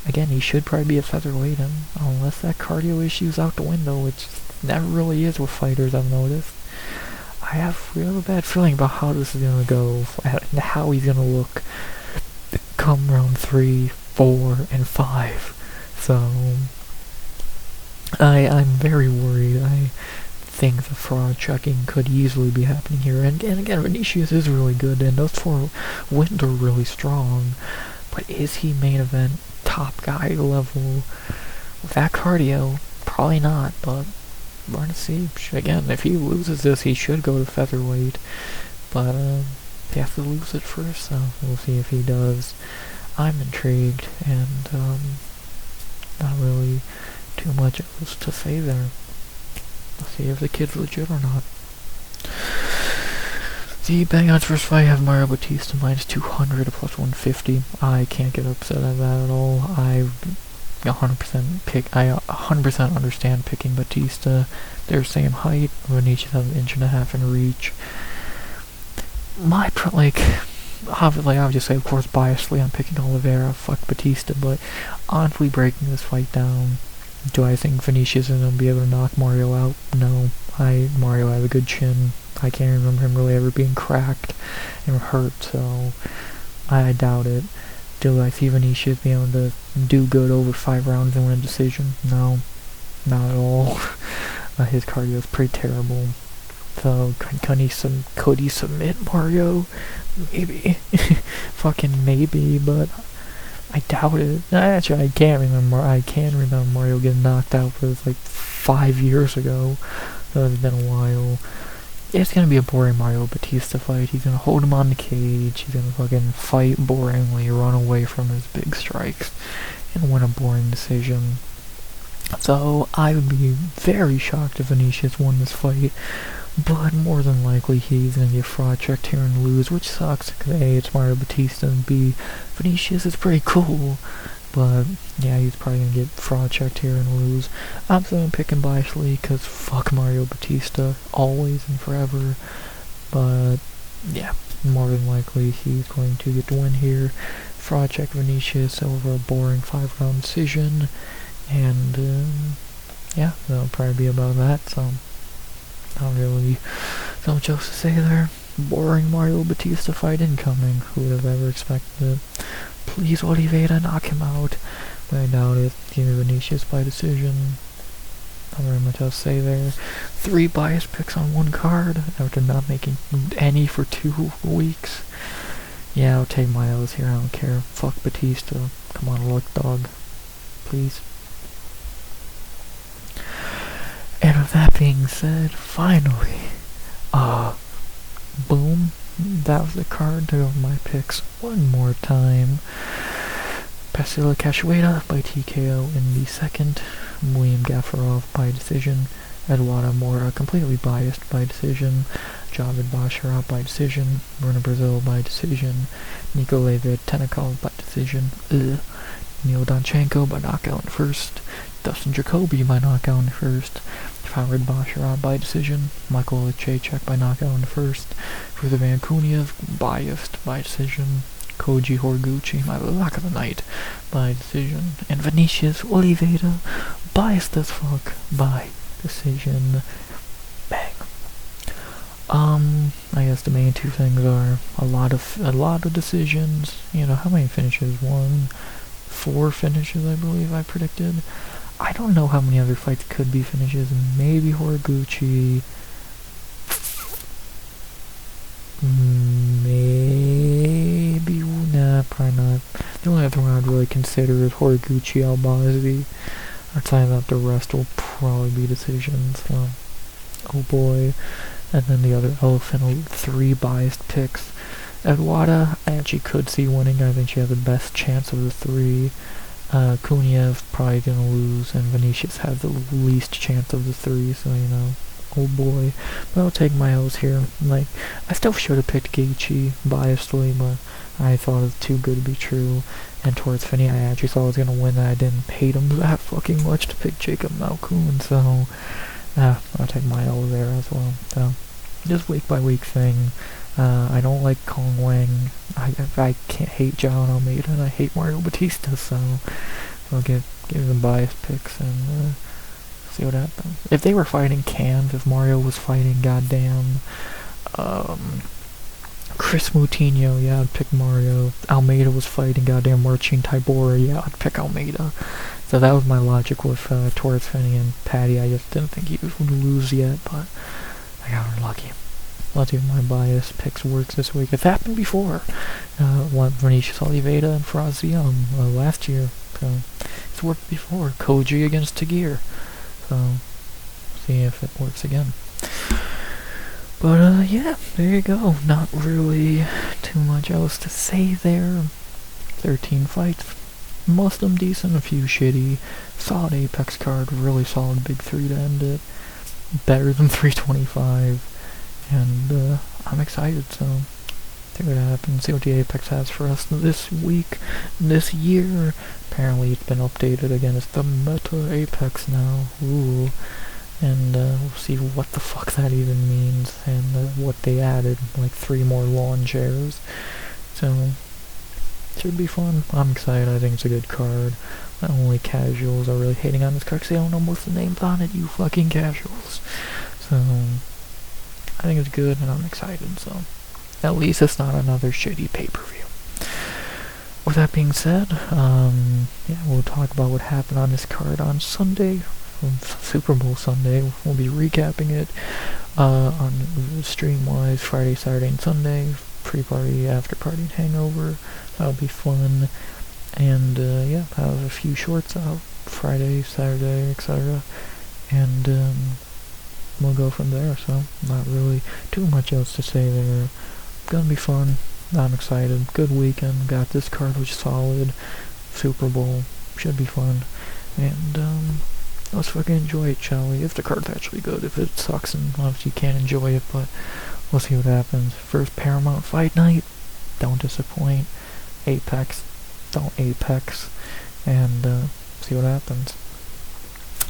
again, he should probably be a featherweight, and unless that cardio issue's out the window, which never really is with fighters, I've noticed, I have a real bad feeling about how this is gonna go, and how he's gonna look come round 3, 4, and 5. So, I'm very worried. I think the fraud checking could easily be happening here. And again, Vinicius is really good, and those 4 wins are really strong. But is he main event top guy level with that cardio? Probably not, but we're gonna see. Again, if he loses this, he should go to featherweight. But he has to lose it first, so we'll see if he does. I'm intrigued, and not really too much else to say there. Let's see if the kid's legit or not. The Bang Odds first fight have Mario Batista minus 200 to plus 150. I can't get upset at that at all. I 100% understand picking Batista. They're same height. Vinicius has 1.5 inches in reach. Obviously, of course, biasly, I'm picking Oliveira. Fuck Batista, but honestly, breaking this fight down, do I think Vinicius is going to be able to knock Mario out? No. Mario has a good chin. I can't remember him really ever being cracked and hurt, so I doubt it. Do I see Vinicius being able to do good over 5 rounds and win a decision? No. Not at all. His cardio is pretty terrible. So, could he submit Mario? Maybe. Fucking maybe, but I doubt it. Actually, I can remember Mario getting knocked out, but it was like 5 years ago. So it's been a while. It's gonna be a boring Mario Batista fight. He's gonna hold him on the cage. He's gonna fucking fight boringly, run away from his big strikes, and win a boring decision. So I would be very shocked if Vinicius won this fight. But more than likely he's gonna get fraud checked here and lose, which sucks, because A, it's Mario Batista, and B, Vinicius is pretty cool. But yeah, he's probably gonna get fraud checked here and lose. I'm still gonna pick him biasly, because fuck Mario Batista, always and forever. But yeah, more than likely he's going to get the win here. Fraud check Vinicius over a boring 5-round decision. And yeah, that'll probably be about that, so not really so much else to say there. Boring Mario Batista fight incoming. Who would have ever expected it? Please, Oliveira, knock him out. But I doubt it. Give me Vinicius by decision. Not very much else to say there. 3 biased picks on 1 card after not making any for 2 weeks. Yeah, I'll take my L's here. I don't care. Fuck Batista. Come on, luck dog. Please. And with that being said, finally, boom, that was the card to go my picks one more time. Pasilla Cachoeira by TKO in the second, William Gafarov by decision, Eduardo Mora completely biased by decision, Javid Basharat by decision, Bruno Brazil by decision, Nikolay Tenikov by decision, Neil Donchenko by knockout in first, Dustin Jacoby by knockout in first, Farid Basharat by decision, Michael Chaychek by knockout in first, Ruther Van Kuniev biased by decision, Koji Horiguchi, my lock of the night, by decision, and Vinicius Oliveira, biased as fuck, by decision. Bang. I guess the main 2 things are a lot of decisions. You know, how many finishes? 4 finishes, I believe I predicted. I don't know how many other fights could be finishes. Maybe Horiguchi. Maybe, nah, probably not. The only other one I'd really consider is Horiguchi Albazi. Outside of that, the rest will probably be decisions. So, oh boy. And then the other elephant, 3 biased picks. Eduarda, I actually could see winning. I think she has the best chance of the 3. Kuniev probably gonna lose, and Vinicius has the least chance of the 3, so you know, oh boy. But I'll take my L's here. Like, I still should have picked Gaethje biasedly, but I thought it was too good to be true. And towards Finney, I actually thought I was gonna win, and I didn't pay him that fucking much to pick Jacob Malkoun, so I'll take my L there as well. So, just week by week thing. I don't like Kong Wang. I can't hate John Almeida, and I hate Mario Batista, so I'll give them biased picks and see what happens. If they were fighting cans, if Mario was fighting goddamn Chris Moutinho, yeah, I'd pick Mario. Almeida was fighting goddamn Marcin Tybura, yeah, I'd pick Almeida. So that was my logic with Torres Finney and Patty. I just didn't think he would lose yet, but I got unlucky. Let's see if my bias picks works this week. It's happened before. Vinicius Oliveira and Frazio last year. So it's worked before. Koji against Tagir. So see if it works again. But yeah, there you go. Not really too much else to say there. 13 fights. Most of them decent, a few shitty. Solid Apex card, really solid big 3 to end it. Better than 325. And I'm excited, so see what happens. See what the Apex has for us this week, this year. Apparently it's been updated again. It's the Meta Apex now. Ooh. And we'll see what the fuck that even means, and what they added, like 3 more lawn chairs. So, should be fun. I'm excited. I think it's a good card. Not only casuals are really hating on this card because they don't know most of the names on it, you fucking casuals. So, I think it's good, and I'm excited, so at least it's not another shitty pay-per-view. With that being said, yeah, we'll talk about what happened on this card on Sunday. Super Bowl Sunday. We'll be recapping it on stream-wise Friday, Saturday, and Sunday. Pre-party, after-party, and hangover. That'll be fun. And yeah, have a few shorts out Friday, Saturday, etc. And we'll go from there. So not really too much else to say there. Gonna be fun. I'm excited. Good weekend. Got this card, which is solid. Super Bowl should be fun. And let's fucking enjoy it, shall we? If the card's actually good. If it sucks, and obviously you can't enjoy it, but we'll see what happens. First Paramount Fight Night, don't disappoint. Apex, don't Apex. And see what happens.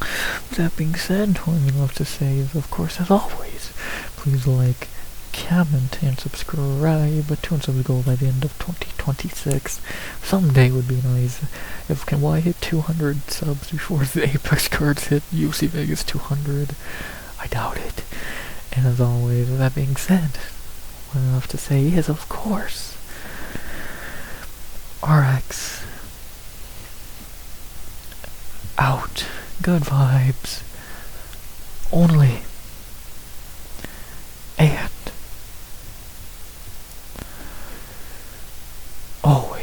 With that being said, what I'd love to say is, of course, as always, please like, comment, and subscribe to the goal by the end of 2026. Someday would be nice. Will I hit 200 subs before the Apex cards hit UFC Vegas 200? I doubt it. And as always, with that being said, what I have to say is, of course, RX out. Good vibes only. And always.